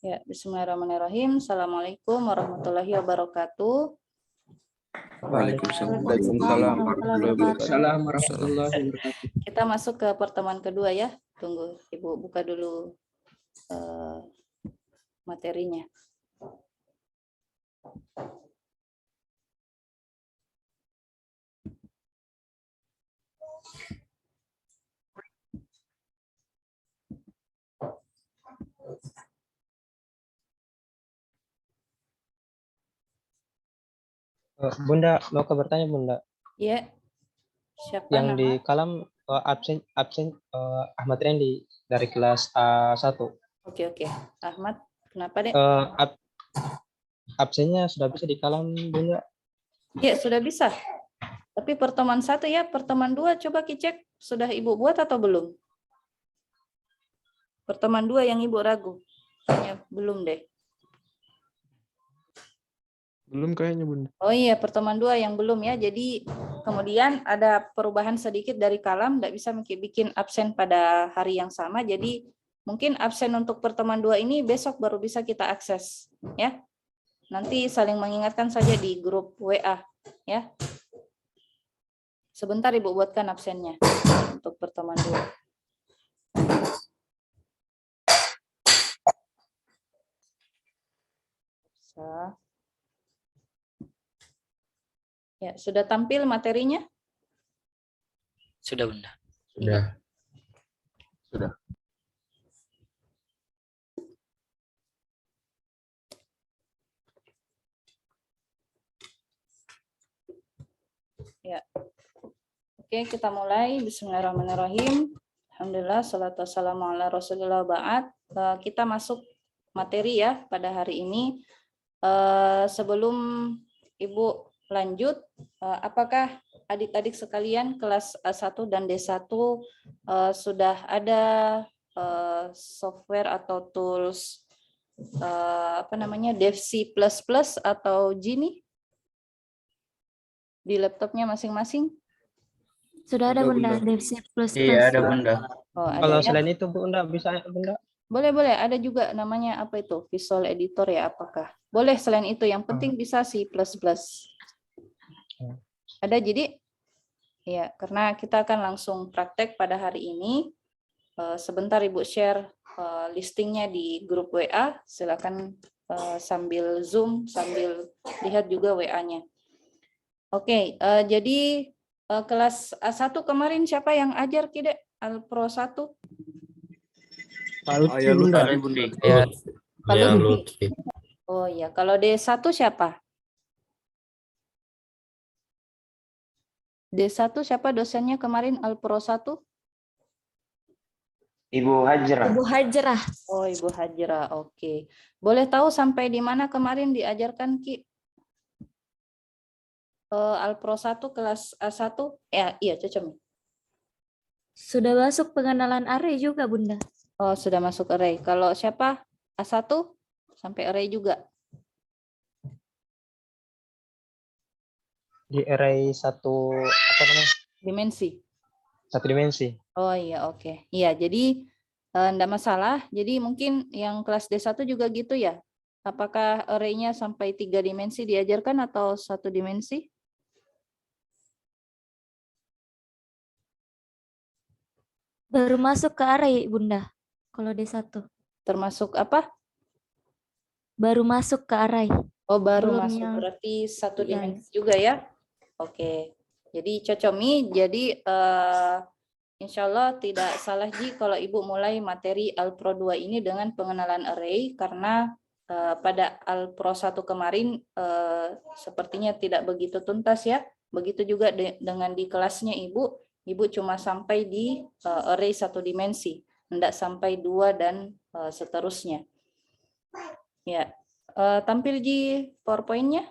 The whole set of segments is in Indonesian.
Ya, bismillahirrahmanirrahim. Assalamualaikum warahmatullahi wabarakatuh. Waalaikumsalam Waalaikumsalam warahmatullahi wabarakatuh. Kita masuk ke pertemuan kedua ya. Tunggu Ibu buka dulu materinya. Bunda, mau ke bertanya Bunda. Ya. Siapa Yang nama? di kalam absen Ahmad Randy dari kelas A1. Oke. Ahmad, kenapa Dek? Absennya sudah bisa di kalam Bunda? Ya, sudah bisa. Tapi pertemuan 1 ya, pertemuan 2 coba dicek sudah Ibu buat atau belum? Pertemuan 2 yang Ibu ragu. Ya, belum deh. Belum kayaknya Bunda. Oh iya, pertemuan 2 yang belum ya. Jadi kemudian ada perubahan sedikit dari kalam, tidak bisa bikin absen pada hari yang sama. Jadi mungkin absen untuk pertemuan 2 ini besok baru bisa kita akses ya. Nanti saling mengingatkan saja di grup WA ya. Sebentar Ibu buatkan absennya untuk pertemuan 2. Ya, sudah tampil materinya? Sudah Bunda. Sudah. Ya. Oke, kita mulai. Bismillahirrahmanirrahim. Alhamdulillah, salatu wassalamu ala rasulillah ba'ad. Kita masuk materi ya pada hari ini. Sebelum Ibu lanjut, apakah adik-adik sekalian kelas A1 dan D1 sudah ada software atau tools DevC++ atau Genie di laptopnya masing-masing? Sudah ada Bunda, DevC++. Iya ada Bunda. Oh, ada Kalau ya? selain itu Bunda bisa Bunda? Boleh. Ada juga namanya apa itu? Visual Editor ya apakah? Boleh selain itu, yang penting bisa C++. Ada jadi? Ya, karena kita akan langsung praktek pada hari ini. Sebentar Ibu share listingnya di grup WA. Silakan sambil Zoom, sambil lihat juga WA-nya. Oke, jadi kelas A1 kemarin siapa yang ajar Kide? Alpro 1? Ayah Lutfi Bunda. Ya Lutfi. Oh iya, kalau D1 siapa? D1 siapa dosennya kemarin Alpro 1? Ibu Hajrah. Ibu Hajrah. Oh, Ibu Hajrah. Oke. Boleh tahu sampai di mana kemarin diajarkan Ki? Alpro 1 kelas A1? Ya, iya cocok. Sudah masuk pengenalan array juga Bunda. Oh, sudah masuk array. Kalau siapa? A1 sampai array juga. Di array satu apa namanya? Dimensi. Satu dimensi. Oh iya, oke. Iya, jadi enggak masalah. Jadi mungkin yang kelas D1 juga gitu ya. Apakah array-nya sampai 3 dimensi diajarkan atau 1 dimensi? Baru masuk ke array Bunda. Kalau D1. Termasuk apa? Baru masuk ke array. Oh, baru Belum masuk. yang- Berarti 1 Iya. dimensi juga ya. Oke. Jadi Cocomi, jadi insya Allah tidak salah Ji kalau Ibu mulai materi Alpro 2 ini dengan pengenalan array, karena pada Alpro 1 kemarin sepertinya tidak begitu tuntas ya. Begitu juga dengan di kelasnya Ibu cuma sampai di array 1 dimensi, tidak sampai 2 dan seterusnya. Ya, tampil Ji PowerPoint-nya.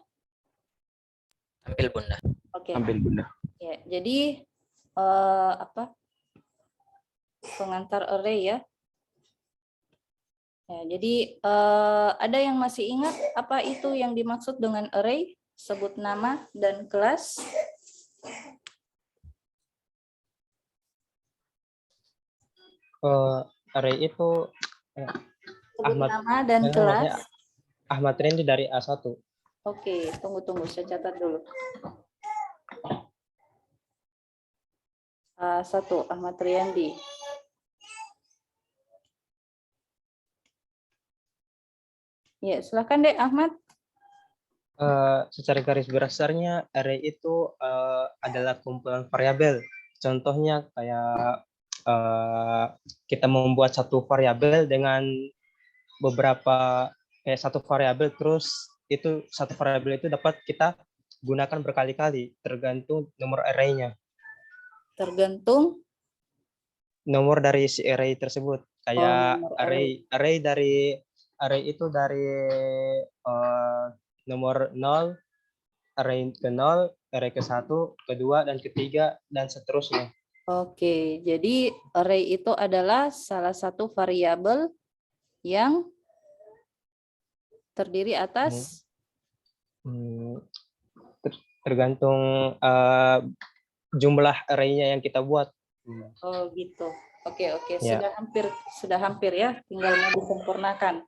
Tampil Bunda. Oke. Ambil Bunda. Ya, jadi pengantar array ya. Ya, jadi ada yang masih ingat apa itu yang dimaksud dengan array? Sebut nama dan kelas. Array itu Sebut Ahmad. nama dan Nama saya kelas. Ahmad Randy dari A1. Oke, tunggu, saya catat dulu. A1, Ahmad Riyandi. Ya, silakan deh Ahmad. Secara garis besarnya array itu adalah kumpulan variabel. Contohnya kayak kita membuat satu variabel dengan beberapa satu variabel, terus itu satu variabel itu dapat kita gunakan berkali-kali tergantung nomor array-nya. Tergantung Nomor dari si array tersebut. Kayak nomor array itu dari nomor 0, array ke 0, array ke 1, kedua, dan ketiga, dan seterusnya. Oke, jadi array itu adalah salah satu variabel yang terdiri atas Tergantung jumlah array-nya yang kita buat. Oh gitu. Oke, Ya. sudah hampir ya, tinggal mau disempurnakan.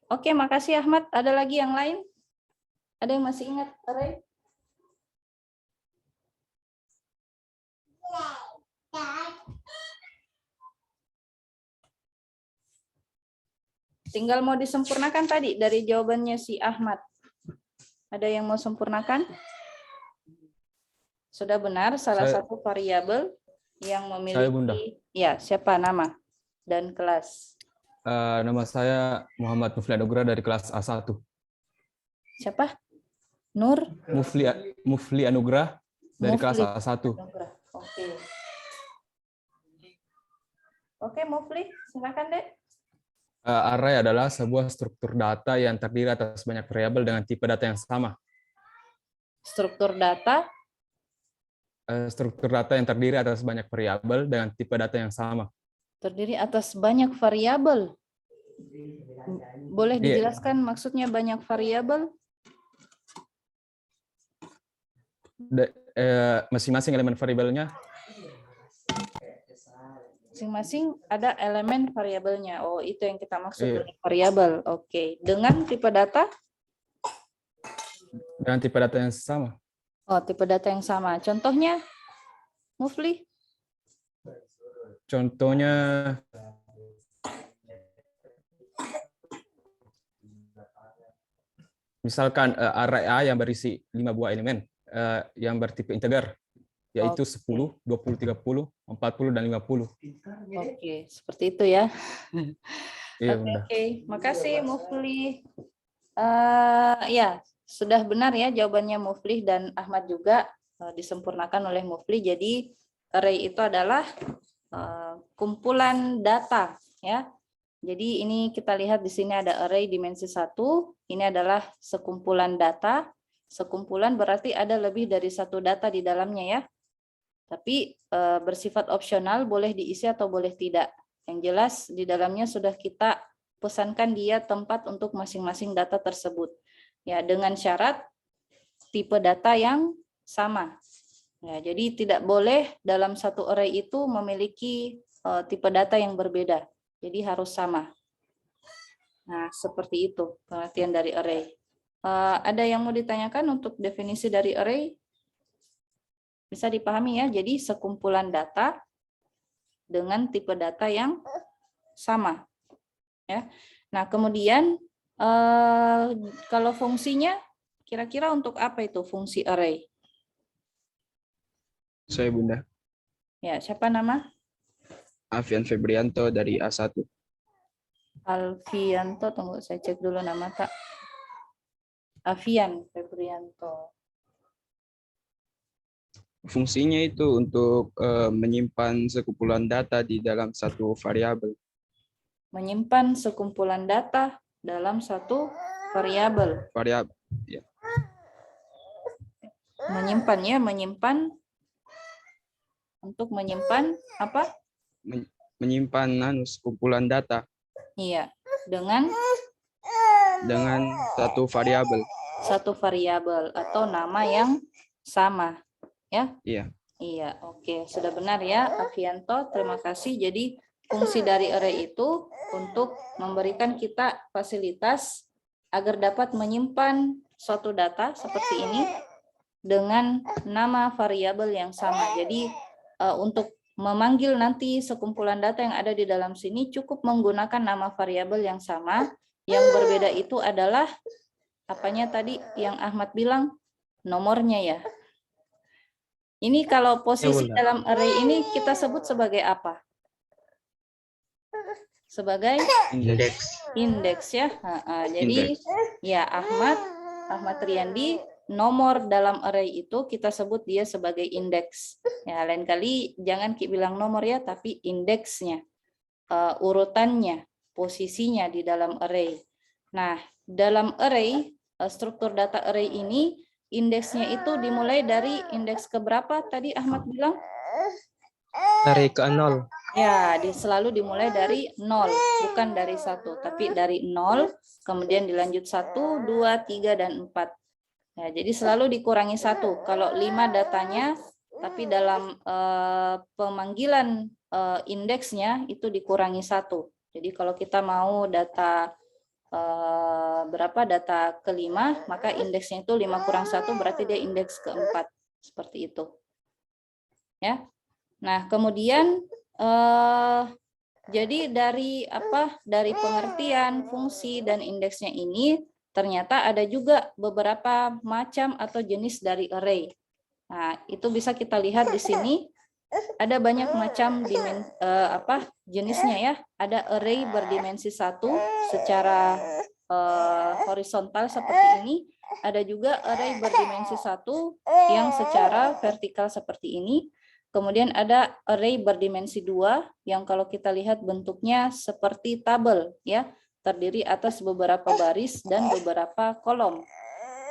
Oke, makasih Ahmad. Ada lagi yang lain? Ada yang masih ingat array? Tinggal mau disempurnakan tadi dari jawabannya si Ahmad. Ada yang mau sempurnakan? Sudah benar salah satu variabel yang Saya, Bunda. memiliki, ya siapa nama dan kelas? Nama saya Muhammad Mufli Anugrah dari kelas A1. Siapa? Nur? Mufli Anugrah dari kelas Mufli A1. Anugrah. Oke. Oke, Mufli, silakan deh. Array adalah sebuah struktur data yang terdiri atas banyak variabel dengan tipe data yang sama. Struktur data Struktur data yang terdiri atas banyak variabel dengan tipe data yang sama. terdiri atas banyak variabel. Boleh Iya. dijelaskan maksudnya banyak variabel? Masing-masing elemen variabelnya Masing-masing ada elemen variabelnya. Oh, itu yang kita maksud Iya. dengan variabel. Oke. Dengan tipe data? dengan tipe data yang sama. Oh, tipe data yang sama. Contohnya, Mufli? Contohnya misalkan array A yang berisi 5 buah elemen yang bertipe integer, yaitu 10, 20, 30, 40, dan 50. Oke, seperti itu ya. Iya, Oke, Bunda. makasih Mufli. Ya, sudah benar ya jawabannya Mufli dan Ahmad juga disempurnakan oleh Mufli. Jadi array itu adalah kumpulan data ya. Jadi ini kita lihat di sini ada array dimensi 1. Ini adalah sekumpulan data. Sekumpulan berarti ada lebih dari satu data di dalamnya ya. Tapi bersifat opsional, boleh diisi atau boleh tidak. Yang jelas di dalamnya sudah kita pesankan dia tempat untuk masing-masing data tersebut. Ya, dengan syarat tipe data yang sama. Ya, jadi tidak boleh dalam satu array itu memiliki tipe data yang berbeda. Jadi harus sama. Nah, seperti itu pengertian dari array. Ada yang mau ditanyakan untuk definisi dari array? Bisa dipahami ya, jadi sekumpulan data dengan tipe data yang sama. Ya. Nah, kemudian kalau fungsinya, kira-kira untuk apa itu fungsi array? Saya, Bunda. Ya, siapa nama? Afian Febrianto dari A1. Alfianto, tunggu saya cek dulu nama Kak. Afian Febrianto. Fungsinya itu untuk menyimpan sekumpulan data di dalam satu variabel. Menyimpan sekumpulan data dalam satu variabel. Variabel. Ya. Menyimpan ya, menyimpan untuk menyimpan apa? Menyimpan sekumpulan data. Iya, dengan satu variabel. Satu variabel atau nama yang sama. Ya? Iya. Iya, oke. Sudah benar ya, Afianto. Terima kasih. Jadi fungsi dari array itu untuk memberikan kita fasilitas agar dapat menyimpan suatu data seperti ini dengan nama variabel yang sama. Jadi untuk memanggil nanti sekumpulan data yang ada di dalam sini cukup menggunakan nama variabel yang sama. Yang berbeda itu adalah apanya tadi yang Ahmad bilang, nomornya ya. Ini kalau posisi Bunda. dalam array ini kita sebut sebagai apa? Sebagai Indeks. indeks ya. Jadi Indeks. ya Ahmad Riyandi, nomor dalam array itu kita sebut dia sebagai indeks. Ya, lain kali jangan bilang nomor ya, tapi indeksnya, urutannya, posisinya di dalam array. Nah, dalam array, struktur data array ini, indeksnya itu dimulai dari indeks keberapa tadi Ahmad bilang? Array ke 0. Ya, selalu dimulai dari 0, bukan dari 1, tapi dari 0, kemudian dilanjut 1, 2, 3, dan 4. Ya, jadi selalu dikurangi 1. Kalau 5 datanya, tapi dalam pemanggilan indeksnya itu dikurangi 1. Jadi kalau kita mau data berapa data kelima, maka indeksnya itu 5 kurang 1, berarti dia indeks keempat. Seperti itu. Ya. Nah, kemudian jadi dari pengertian fungsi dan indeksnya ini ternyata ada juga beberapa macam atau jenis dari array. Nah, itu bisa kita lihat di sini ada banyak macam jenisnya ya. Ada array berdimensi 1 secara horizontal seperti ini. Ada juga array berdimensi 1 yang secara vertikal seperti ini. Kemudian ada array berdimensi 2 yang kalau kita lihat bentuknya seperti tabel ya, terdiri atas beberapa baris dan beberapa kolom.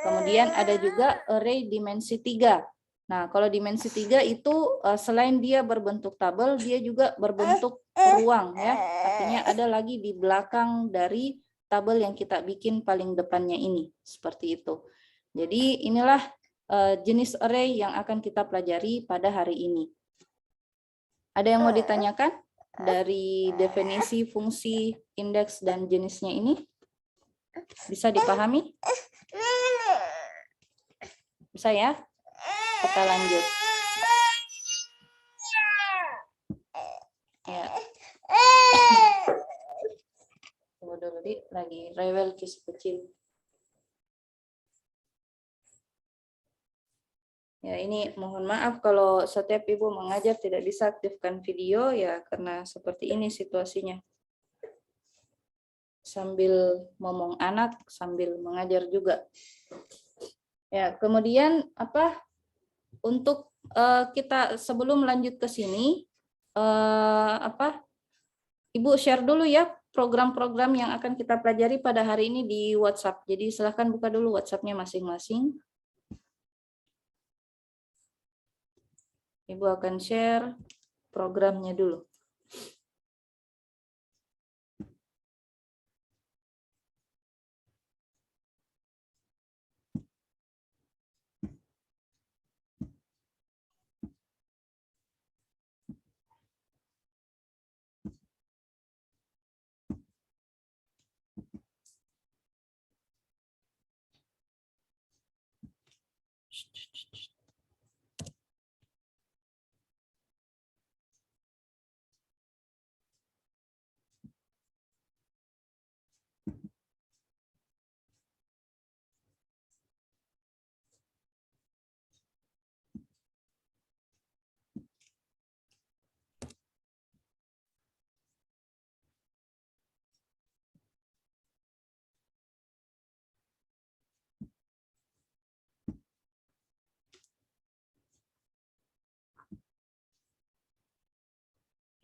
Kemudian ada juga array dimensi 3. Nah, kalau dimensi 3 itu selain dia berbentuk tabel, dia juga berbentuk ruang ya. Artinya ada lagi di belakang dari tabel yang kita bikin paling depannya ini, seperti itu. Jadi inilah jenis array yang akan kita pelajari pada hari ini. Ada yang mau ditanyakan dari definisi, fungsi, indeks, dan jenisnya ini? Bisa dipahami? Bisa ya? Kita lanjut. Ya. Tunggu dulu, lagi rewel kis kecil. Ya, ini mohon maaf kalau setiap ibu mengajar tidak bisa aktifkan video ya, karena seperti ini situasinya. Sambil ngomong anak, sambil mengajar juga. Ya, kemudian untuk kita sebelum lanjut ke sini, Ibu share dulu ya program-program yang akan kita pelajari pada hari ini di WhatsApp. Jadi silahkan buka dulu WhatsApp-nya masing-masing. Ibu akan share programnya dulu.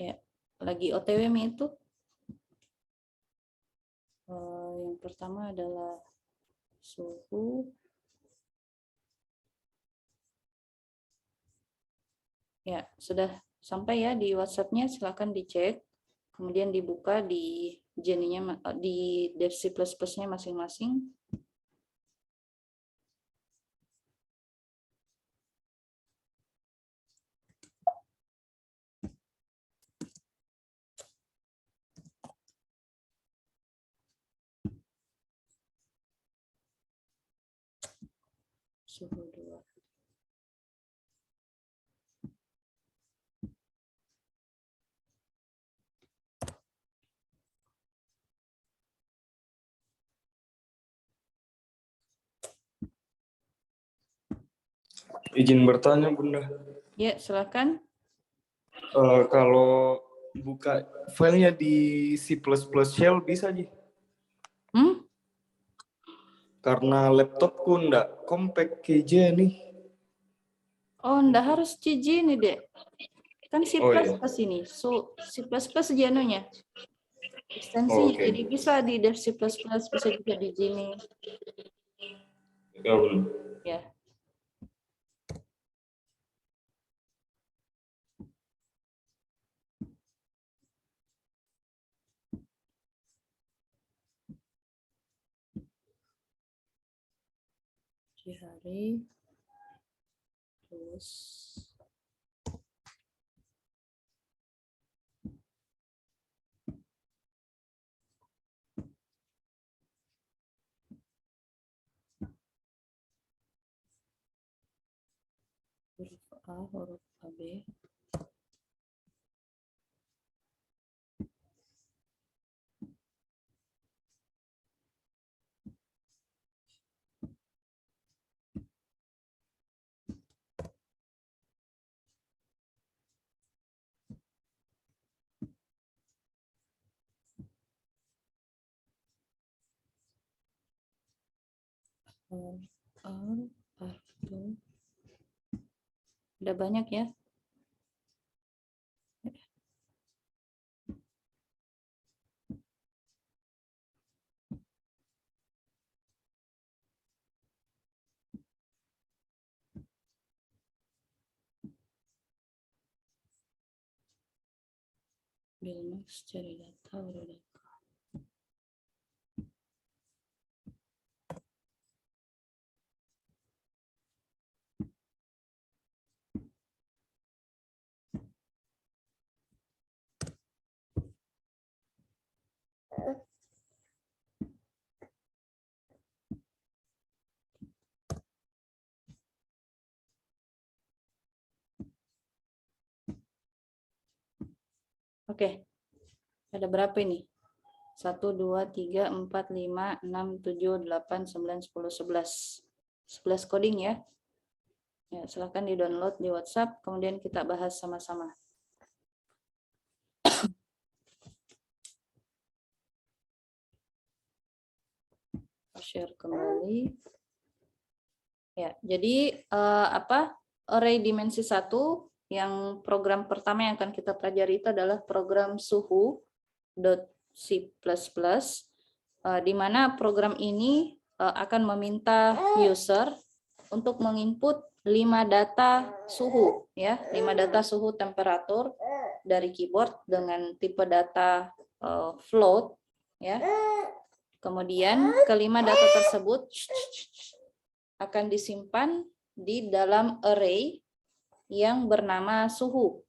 Ya, lagi OTW itu. Yang pertama adalah suhu. Ya, sudah sampai ya di WhatsApp-nya, silakan dicek. Kemudian dibuka di Jenny-nya, di Dev C++-nya masing-masing. suhu 2. Izin bertanya, Bunda. Ya, silakan. Kalau buka filenya di C++ Shell bisa, Ji? Karena laptopku nggak compact KJ nih. Oh, ndak harus CG nih, Dek. Kan C++ Oh, iya. ini. So, C++ jenuhnya. Ekstensi, Oh, oke. jadi bisa di Dev C++, bisa juga di Gini. Ya, Bunda. Ya. Hari terus huruf A, huruf AB. Udah banyak ya. Bilmax cari data udah data. Oke. Ada berapa ini? 1, 2, 3, 4, 5, 6, 7, 8, 9, 10, 11. 11 coding ya. Ya, silahkan di-download di WhatsApp, kemudian kita bahas sama-sama. Share kembali. Ya, jadi array dimensi 1 yang program pertama yang akan kita pelajari itu adalah program suhu.c++, di mana program ini akan meminta user untuk menginput 5 data suhu, ya, 5 data suhu temperatur dari keyboard dengan tipe data float, ya. Kemudian kelima data tersebut akan disimpan di dalam array yang bernama suhu.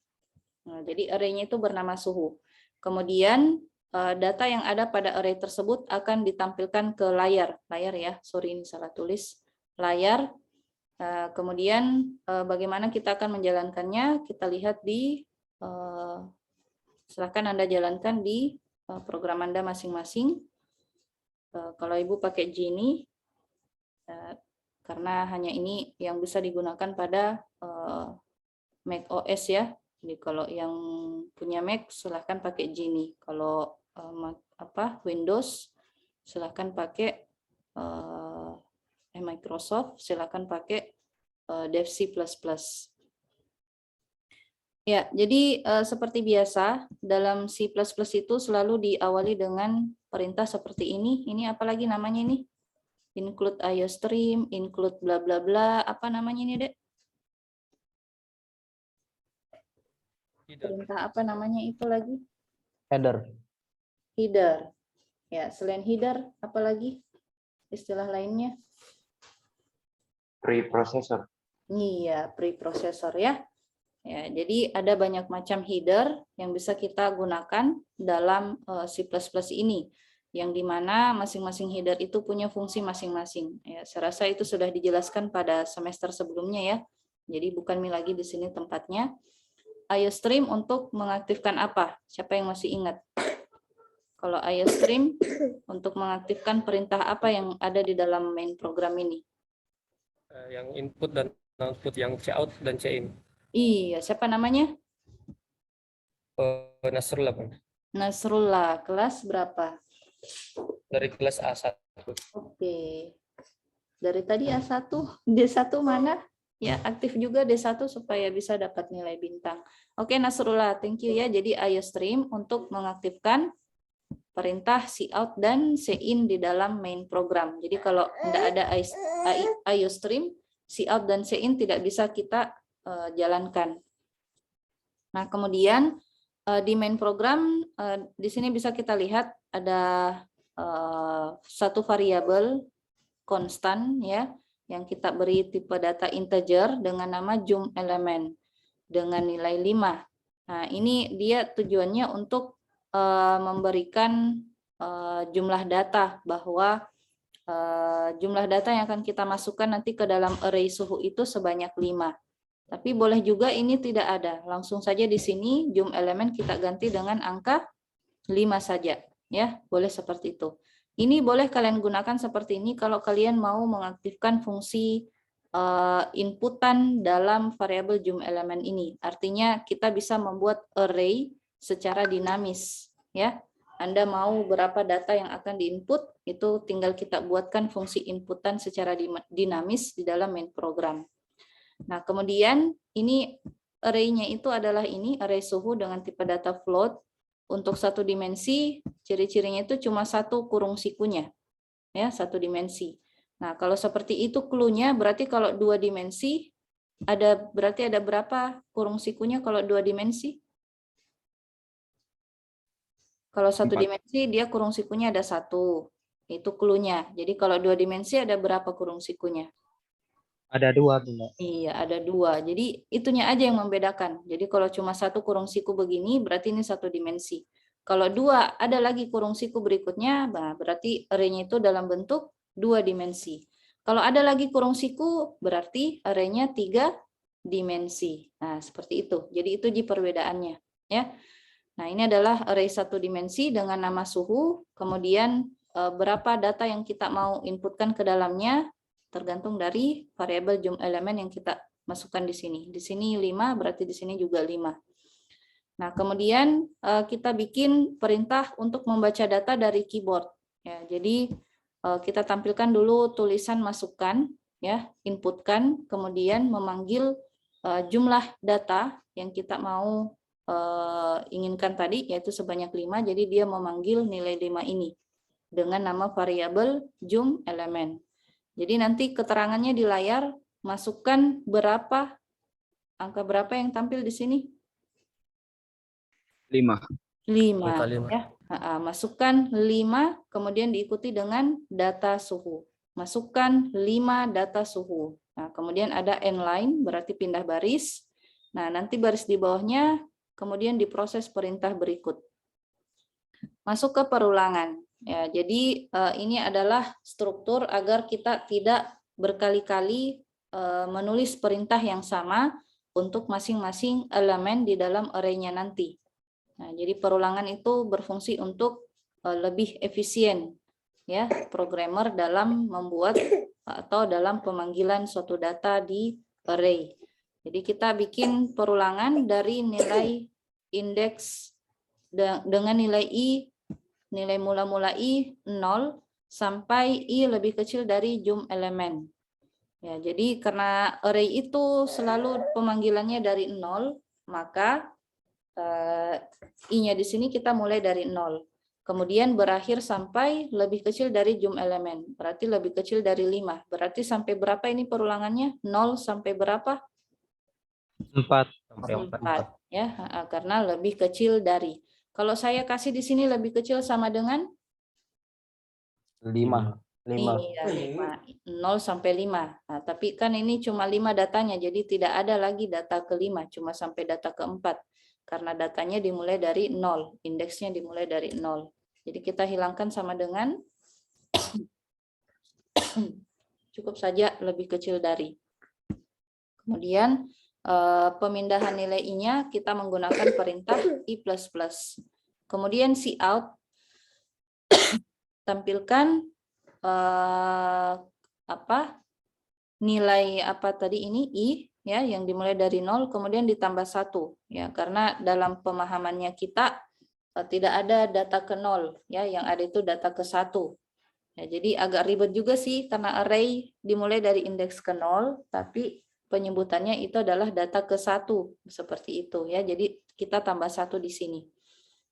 Nah, jadi array-nya itu bernama suhu. Kemudian data yang ada pada array tersebut akan ditampilkan ke layar. Layar ya, sorry ini salah tulis. Layar. Kemudian bagaimana kita akan menjalankannya, kita lihat di, silahkan Anda jalankan di program Anda masing-masing. Kalau Ibu pakai Genie, karena hanya ini yang bisa digunakan pada Mac OS ya. Jadi kalau yang punya Mac silahkan pakai Genie. Kalau Windows silahkan pakai Microsoft silahkan pakai Dev C++. Ya, jadi seperti biasa dalam C++ itu selalu diawali dengan perintah seperti ini. Ini apalagi namanya ini? Include IOStream, include bla bla bla. Apa namanya ini, Dek? Perintah apa namanya itu lagi? Header. Header. Ya, selain header apa lagi istilah lainnya? Preprocessor. Iya, preprocessor ya. Ya, jadi ada banyak macam header yang bisa kita gunakan dalam C++ ini. yang dimana masing-masing header itu punya fungsi masing-masing. Ya, saya rasa itu sudah dijelaskan pada semester sebelumnya ya. Jadi bukan lagi di sini tempatnya. IOStream untuk mengaktifkan apa? Siapa yang masih ingat? Kalau IOStream untuk mengaktifkan perintah apa yang ada di dalam main program ini? Yang input dan output, yang cout dan in. Iya, siapa namanya? Nasrullah, Bunda. Nasrullah, kelas berapa? Dari kelas A1. Oke. Dari tadi A1, D1 mana? Ya, aktif juga D1 supaya bisa dapat nilai bintang. Oke, Nasrullah, thank you ya. Jadi IOStream untuk mengaktifkan perintah cout dan in di dalam main program. Jadi kalau tidak ada IOStream, cout dan in tidak bisa kita jalankan. Nah, kemudian di main program di sini bisa kita lihat ada satu variabel konstan ya yang kita beri tipe data integer dengan nama jum element dengan nilai 5. Nah, ini dia tujuannya untuk memberikan jumlah data bahwa jumlah data yang akan kita masukkan nanti ke dalam array suhu itu sebanyak 5. Tapi boleh juga ini tidak ada. Langsung saja di sini jum element kita ganti dengan angka 5 saja. Ya, boleh seperti itu. Ini boleh kalian gunakan seperti ini kalau kalian mau mengaktifkan fungsi inputan dalam variabel jum element ini. Artinya kita bisa membuat array secara dinamis. Ya, Anda mau berapa data yang akan diinput, itu tinggal kita buatkan fungsi inputan secara dinamis di dalam main program. Nah, kemudian ini array-nya itu adalah ini array suhu dengan tipe data float. Untuk satu dimensi, ciri-cirinya itu cuma satu kurung sikunya, ya, satu dimensi. Nah, kalau seperti itu clue-nya, berarti kalau 2 dimensi, berarti ada berapa kurung sikunya kalau 2 dimensi? Kalau 1 dimensi, dia kurung sikunya ada 1, itu clue-nya. Jadi kalau 2 dimensi ada berapa kurung sikunya? Ada 2, Bunda. Iya, ada 2. Jadi itunya aja yang membedakan. Jadi kalau cuma 1 kurung siku begini, berarti ini 1 dimensi. Kalau 2 ada lagi kurung siku berikutnya, nah berarti array-nya itu dalam bentuk 2 dimensi. Kalau ada lagi kurung siku, berarti array-nya 3 dimensi. Nah, seperti itu. Jadi itu di perbedaannya. Ya. Nah, ini adalah array 1 dimensi dengan nama suhu, kemudian berapa data yang kita mau inputkan ke dalamnya, tergantung dari variabel jum element yang kita masukkan di sini. Di sini 5, berarti di sini juga 5. Nah, kemudian kita bikin perintah untuk membaca data dari keyboard. Ya, jadi kita tampilkan dulu tulisan masukkan, ya, inputkan, kemudian memanggil jumlah data yang kita mau inginkan tadi, yaitu sebanyak 5. Jadi dia memanggil nilai 5 ini dengan nama variabel jum element. Jadi nanti keterangannya di layar, masukkan berapa, angka berapa yang tampil di sini? 5. 5. Ya. Masukkan 5, kemudian diikuti dengan data suhu. Masukkan 5 data suhu. Nah, kemudian ada end line, berarti pindah baris. Nah, nanti baris di bawahnya, kemudian diproses perintah berikut. Masuk ke perulangan. Ya, jadi ini adalah struktur agar kita tidak berkali-kali menulis perintah yang sama untuk masing-masing elemen di dalam array-nya nanti. Nah, jadi perulangan itu berfungsi untuk lebih efisien, ya, programmer dalam membuat atau dalam pemanggilan suatu data di array. Jadi kita bikin perulangan dari nilai indeks dengan nilai i, nilai mula-mula i 0 sampai i lebih kecil dari jum elemen. Ya, jadi karena array itu selalu pemanggilannya dari 0, maka i-nya di sini kita mulai dari 0. Kemudian berakhir sampai lebih kecil dari jum elemen, berarti lebih kecil dari 5. Berarti sampai berapa ini perulangannya? 0 sampai berapa? 4. Sampai 4. Ya, karena lebih kecil dari. Kalau saya kasih di sini lebih kecil sama dengan 5. Iya, 0 sampai 5. Nah, tapi kan ini cuma 5 datanya, jadi tidak ada lagi data ke-5, cuma sampai data ke-4. Karena datanya dimulai dari 0, indeksnya dimulai dari 0. Jadi kita hilangkan sama dengan cukup saja lebih kecil dari. Kemudian pemindahan nilai I-nya kita menggunakan perintah I++. Kemudian cout tampilkan nilai apa tadi ini I ya yang dimulai dari 0 kemudian ditambah 1 ya, karena dalam pemahamannya kita tidak ada data ke 0 ya, yang ada itu data ke 1. Ya, jadi agak ribet juga sih karena array dimulai dari indeks ke 0 tapi penyebutannya itu adalah data ke 1 seperti itu ya. Jadi kita tambah 1 di sini.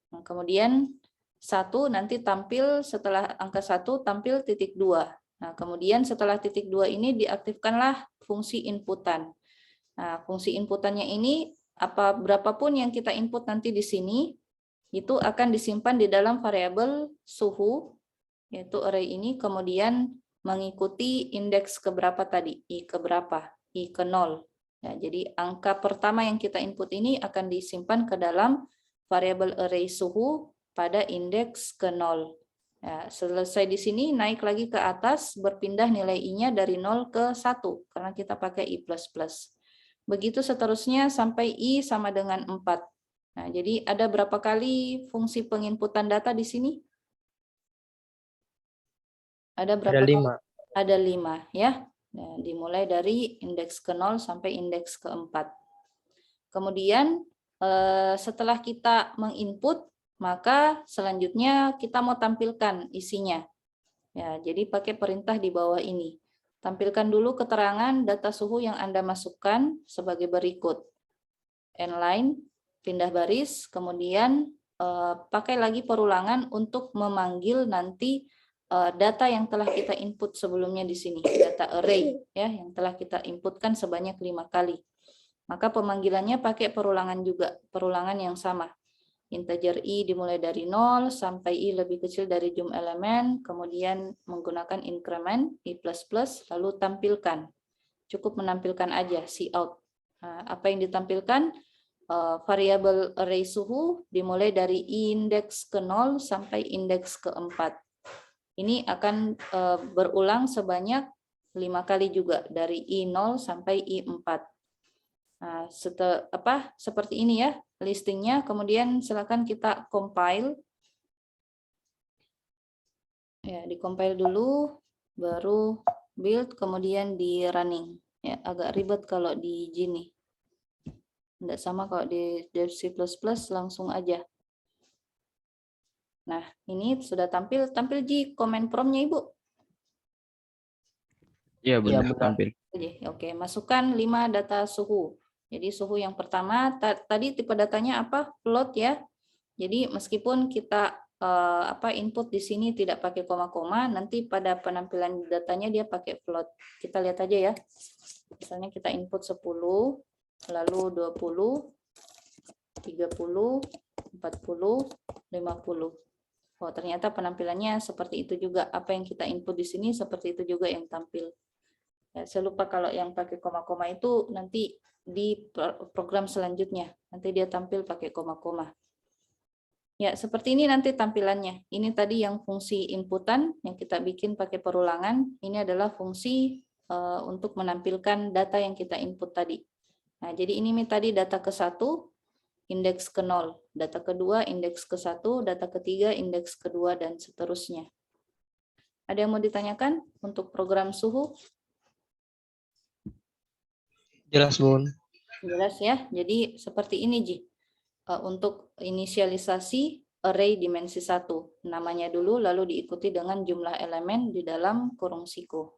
Nah, kemudian 1 nanti tampil setelah angka 1 tampil titik 2. Nah, kemudian setelah titik 2 ini diaktifkanlah fungsi inputan. Nah, fungsi inputannya ini berapapun yang kita input nanti di sini itu akan disimpan di dalam variabel suhu yaitu array ini, kemudian mengikuti indeks keberapa tadi, I keberapa, I ke 0. Ya, jadi angka pertama yang kita input ini akan disimpan ke dalam variabel array suhu pada indeks ke 0. Ya, selesai di sini naik lagi ke atas, berpindah nilai I-nya dari 0 ke 1 karena kita pakai I++. Begitu seterusnya sampai I sama dengan 4. Nah, jadi ada berapa kali fungsi penginputan data di sini? Ada berapa? Ada 5. Ada 5 ya. Nah, dimulai dari indeks ke 0 sampai indeks ke 4. Kemudian setelah kita menginput, maka selanjutnya kita mau tampilkan isinya. Ya, jadi pakai perintah di bawah ini. Tampilkan dulu keterangan data suhu yang Anda masukkan sebagai berikut. N-line, pindah baris, kemudian pakai lagi perulangan untuk memanggil nanti data yang telah kita input sebelumnya di sini, data array ya yang telah kita inputkan sebanyak 5 kali. Maka pemanggilannya pakai perulangan juga, perulangan yang sama. Integer I dimulai dari 0 sampai I lebih kecil dari jumlah elemen, kemudian menggunakan increment I++, lalu tampilkan. Cukup menampilkan aja cout. Nah, apa yang ditampilkan? Variabel array suhu dimulai dari indeks ke 0 sampai indeks ke 4. Ini akan berulang sebanyak 5 kali juga dari I0 sampai I4. Nah, seperti ini ya listingnya. Kemudian silakan kita compile. Ya, di-compile dulu, baru build, kemudian di running. Ya, agak ribet kalau di Gini. Tidak sama kalau di C++ langsung aja. Nah, ini sudah tampil di command prompt-nya, Ibu. Iya, Bunda, Bunda. tampil. Oke, masukkan 5 data suhu. Jadi suhu yang pertama, tadi tipe datanya apa? Float ya. Jadi meskipun kita input di sini tidak pakai koma-koma, nanti pada penampilan datanya dia pakai float. Kita lihat aja ya. Misalnya kita input 10, lalu 20, 30, 40, 50. Oh, ternyata penampilannya seperti itu juga. Apa yang kita input di sini seperti itu juga yang tampil. Ya, saya lupa kalau yang pakai koma-koma itu nanti di program selanjutnya. Nanti dia tampil pakai koma-koma. Ya, seperti ini nanti tampilannya. Ini tadi yang fungsi inputan yang kita bikin pakai perulangan. Ini adalah fungsi untuk menampilkan data yang kita input tadi. Nah, jadi ini tadi data ke-1, indeks ke-0, data kedua, indeks ke-1, data ketiga, indeks kedua, dan seterusnya. Ada yang mau ditanyakan untuk program suhu? Jelas, Bun. Jelas ya, jadi seperti ini Ji. Untuk inisialisasi array dimensi 1, namanya dulu, lalu diikuti dengan jumlah elemen di dalam kurung siku.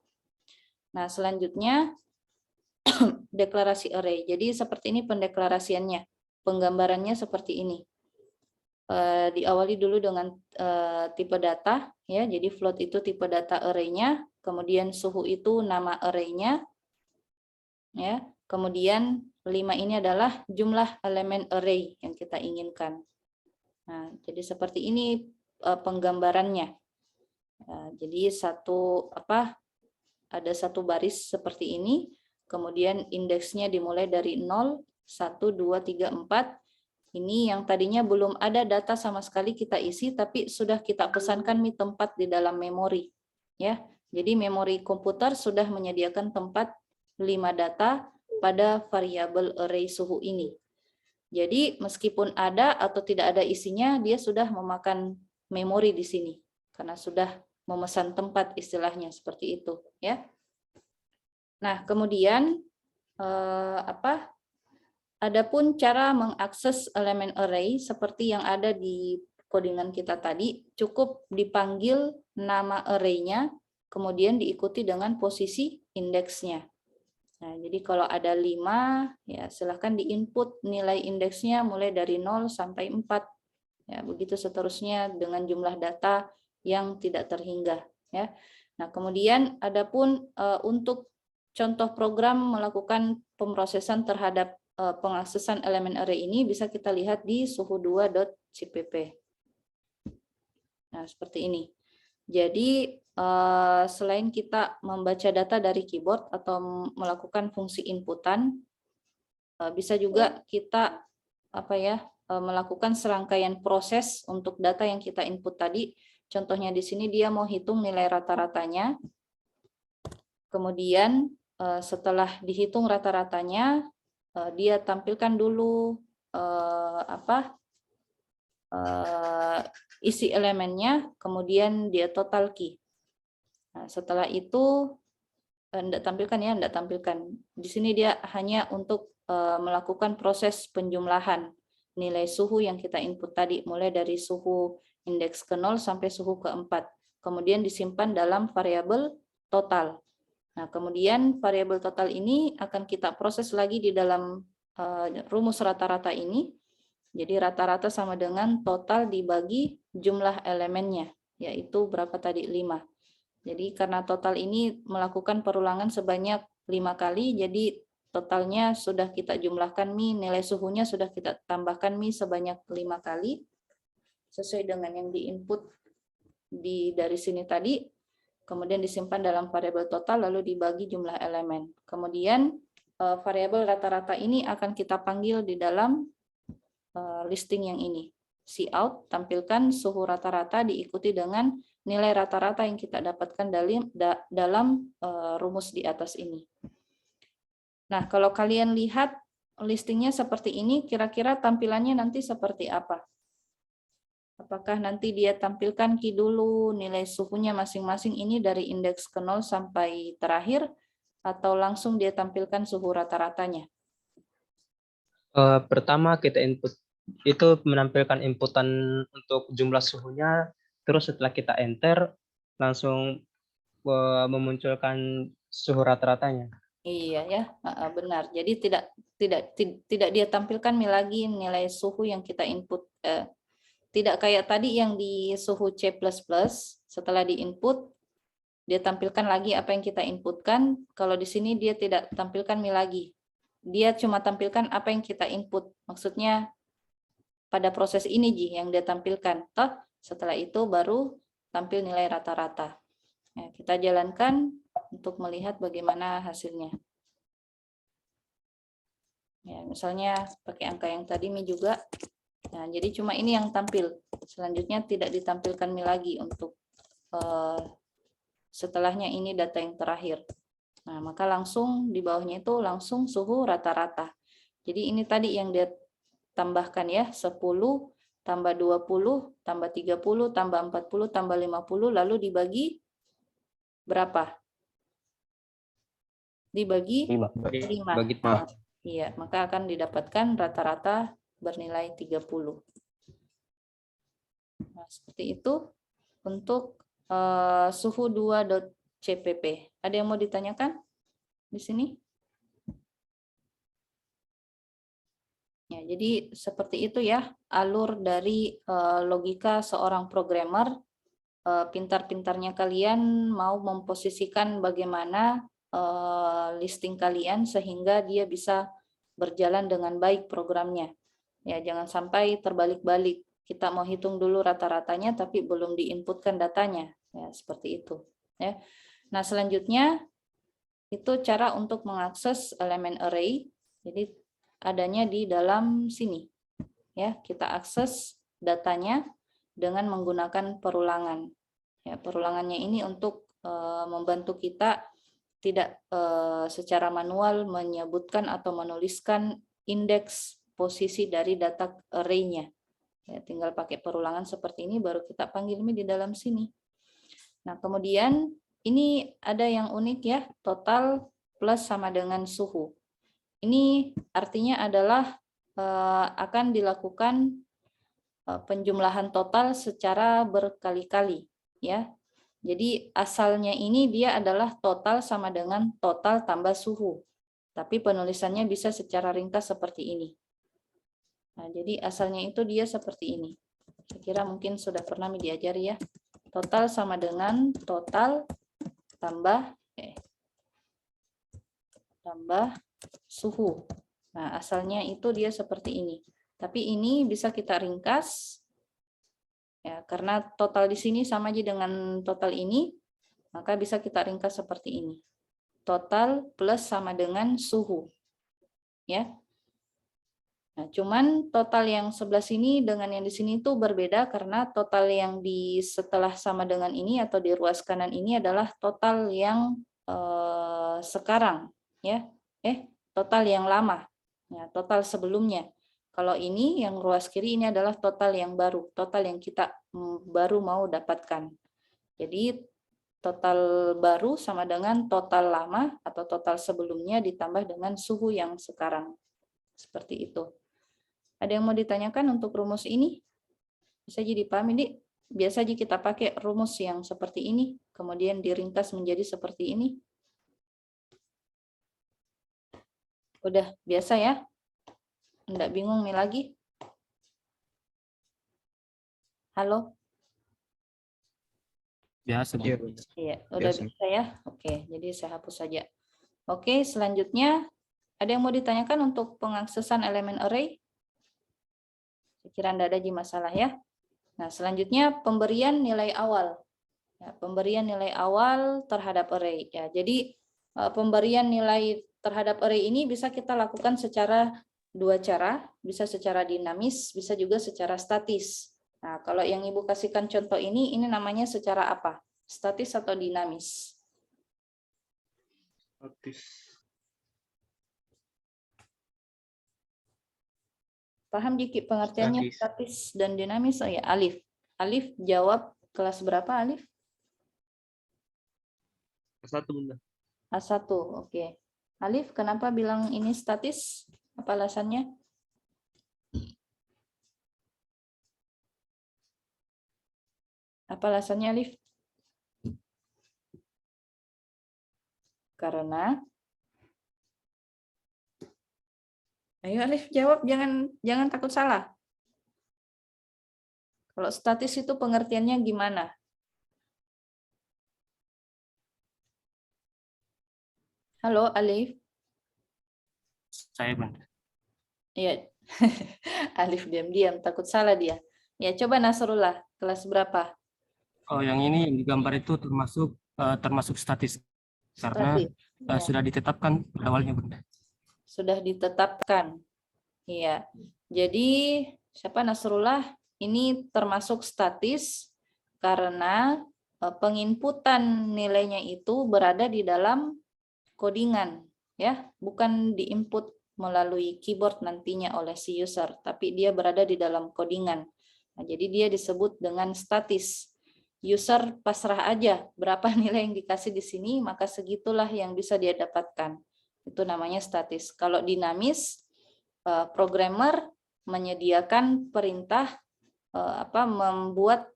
Nah, selanjutnya deklarasi array. Jadi seperti ini pendeklarasiannya. Penggambarannya seperti ini. Diawali dulu dengan tipe data, ya. Jadi float itu tipe data array-nya, kemudian suhu itu nama array-nya, ya. Kemudian 5 ini adalah jumlah elemen array yang kita inginkan. Nah, jadi seperti ini penggambarannya. Jadi ada satu baris seperti ini, kemudian indeksnya dimulai dari 0, 1, 2, 3, 4, Ini yang tadinya belum ada data sama sekali kita isi, tapi sudah kita pesankan tempat di dalam memori. Ya, jadi memori komputer sudah menyediakan tempat 5 data pada variabel array suhu ini. Jadi meskipun ada atau tidak ada isinya, dia sudah memakan memori di sini karena sudah memesan tempat, istilahnya seperti itu, ya. Nah, kemudian adapun cara mengakses elemen array seperti yang ada di codingan kita tadi, cukup dipanggil nama array-nya, kemudian diikuti dengan posisi indeksnya. Nah, jadi kalau ada 5, ya silahkan diinput nilai indeksnya mulai dari 0 sampai 4. Ya, begitu seterusnya dengan jumlah data yang tidak terhingga. Ya. Nah, kemudian adapun untuk contoh program melakukan pemrosesan terhadap pengaksesan elemen array ini bisa kita lihat di suhu2.cpp. Nah, seperti ini. Jadi selain kita membaca data dari keyboard atau melakukan fungsi inputan, bisa juga kita melakukan serangkaian proses untuk data yang kita input tadi. Contohnya di sini dia mau hitung nilai rata-ratanya. Kemudian setelah dihitung rata-ratanya, dia tampilkan dulu isi elemennya, kemudian dia total key. Nah, setelah itu enggak tampilkan. Di sini dia hanya untuk melakukan proses penjumlahan nilai suhu yang kita input tadi, mulai dari suhu indeks ke-0 sampai suhu ke-4. Kemudian disimpan dalam variabel total. Nah, kemudian variabel total ini akan kita proses lagi di dalam rumus rata-rata ini. Jadi rata-rata sama dengan total dibagi jumlah elemennya, yaitu berapa tadi? 5. Jadi karena total ini melakukan perulangan sebanyak 5 kali, jadi totalnya sudah kita jumlahkan nilai suhunya sudah kita tambahkan sebanyak 5 kali, sesuai dengan yang diinput dari sini tadi. Kemudian disimpan dalam variabel total, lalu dibagi jumlah elemen. Kemudian variabel rata-rata ini akan kita panggil di dalam listing yang ini. Cout, tampilkan suhu rata-rata diikuti dengan nilai rata-rata yang kita dapatkan dalam rumus di atas ini. Nah, kalau kalian lihat listingnya seperti ini, kira-kira tampilannya nanti seperti apa? Apakah nanti dia tampilkan key dulu, nilai suhunya masing-masing ini dari indeks ke-0 sampai terakhir, atau langsung dia tampilkan suhu rata-ratanya? Pertama kita input, itu menampilkan inputan untuk jumlah suhunya, terus setelah kita enter, langsung memunculkan suhu rata-ratanya. Iya ya, benar. Jadi tidak dia tampilkan lagi nilai suhu yang kita input. Tidak kayak tadi yang di suhu C++, setelah diinput, dia tampilkan lagi apa yang kita inputkan. Kalau di sini dia tidak tampilkan lagi. Dia cuma tampilkan apa yang kita input. Maksudnya pada proses ini yang dia tampilkan. Toh, setelah itu baru tampil nilai rata-rata. Nah, kita jalankan untuk melihat bagaimana hasilnya. Ya, misalnya pakai angka yang tadi juga. Nah, jadi cuma ini yang tampil. Selanjutnya tidak ditampilkan lagi untuk setelahnya ini data yang terakhir. Nah, maka langsung di bawahnya itu langsung suhu rata-rata. Jadi ini tadi yang dia tambahkan ya, 10 tambah 20 tambah 30 tambah 40 tambah 50 lalu dibagi berapa? Dibagi 5. Bagi 5. Iya, maka akan didapatkan rata-rata bernilai 30. Nah, seperti itu untuk suhu2.cpp. Ada yang mau ditanyakan di sini? Ya, jadi seperti itu ya alur dari logika seorang programmer. Pintar-pintarnya kalian mau memposisikan bagaimana listing kalian sehingga dia bisa berjalan dengan baik programnya. Ya, jangan sampai terbalik-balik. Kita mau hitung dulu rata-ratanya tapi belum diinputkan datanya. Ya, seperti itu. Ya. Nah, selanjutnya itu cara untuk mengakses elemen array. Jadi adanya di dalam sini. ya, kita akses datanya dengan menggunakan perulangan. Ya, perulangannya ini untuk membantu kita tidak secara manual menyebutkan atau menuliskan indeks posisi dari data array-nya. Ya, tinggal pakai perulangan seperti ini baru kita panggil ini di dalam sini. Nah, kemudian ini ada yang unik ya, total plus sama dengan suhu. Ini artinya adalah akan dilakukan penjumlahan total secara berkali-kali ya. Jadi asalnya ini dia adalah total sama dengan total tambah suhu. Tapi penulisannya bisa secara ringkas seperti ini. Nah, jadi asalnya itu dia seperti ini. Saya kira mungkin sudah pernah diajari ya. Total sama dengan total tambah tambah suhu. Nah, asalnya itu dia seperti ini. Tapi ini bisa kita ringkas ya, karena total di sini sama aja dengan total ini, maka bisa kita ringkas seperti ini. Total plus sama dengan suhu. Ya. Nah, cuman total yang sebelah sini dengan yang di sini itu berbeda karena total yang di setelah sama dengan ini atau di ruas kanan ini adalah total yang sekarang ya. Total yang lama. Ya, total sebelumnya. Kalau ini yang ruas kiri ini adalah total yang baru, total yang kita baru mau dapatkan. Jadi total baru sama dengan total lama atau total sebelumnya ditambah dengan suhu yang sekarang. Seperti itu. Ada yang mau ditanyakan untuk rumus ini? Bisa jadi dipahami, Dik? Biasa aja kita pakai rumus yang seperti ini, kemudian diringkas menjadi seperti ini. Udah biasa ya? Enggak bingung nih lagi? Halo? Biasa. Iya, Iya, udah biasa. bisa ya? Oke, jadi saya hapus saja. Oke, selanjutnya ada yang mau ditanyakan untuk pengaksesan elemen array? Saya kira tidak ada masalah ya. Nah, selanjutnya pemberian nilai awal. Ya, pemberian nilai awal terhadap array. Ya, jadi pemberian nilai terhadap array ini bisa kita lakukan secara dua cara, bisa secara dinamis, bisa juga secara statis. Nah, kalau yang Ibu kasihkan contoh ini namanya secara apa? Statis atau dinamis? Statis. Paham Jiki pengertiannya statis dan dinamis? Oh ya, Alif. Alif jawab kelas berapa, Alif? A1, Bunda. A1, oke. Alif, kenapa bilang ini statis? Apa alasannya? Apa alasannya, Alif? Karena ayo Alif jawab, jangan takut salah. Kalau statis itu pengertiannya gimana? Halo Alif. Saya, Bunda. Iya. Alif diam-diam, takut salah dia. Ya, coba Nasrullah, kelas berapa? Oh, yang ini yang digambar itu termasuk statis. Karena Statis. Ya. sudah ditetapkan pada awalnya, Bunda. Sudah ditetapkan. Iya. Jadi siapa Nasrullah ini termasuk statis karena penginputan nilainya itu berada di dalam codingan ya, bukan diinput melalui keyboard nantinya oleh si user, tapi dia berada di dalam codingan. Nah, jadi dia disebut dengan statis. User pasrah aja berapa nilai yang dikasih di sini, maka segitulah yang bisa dia dapatkan. Itu namanya statis. Kalau dinamis, programmer menyediakan perintah membuat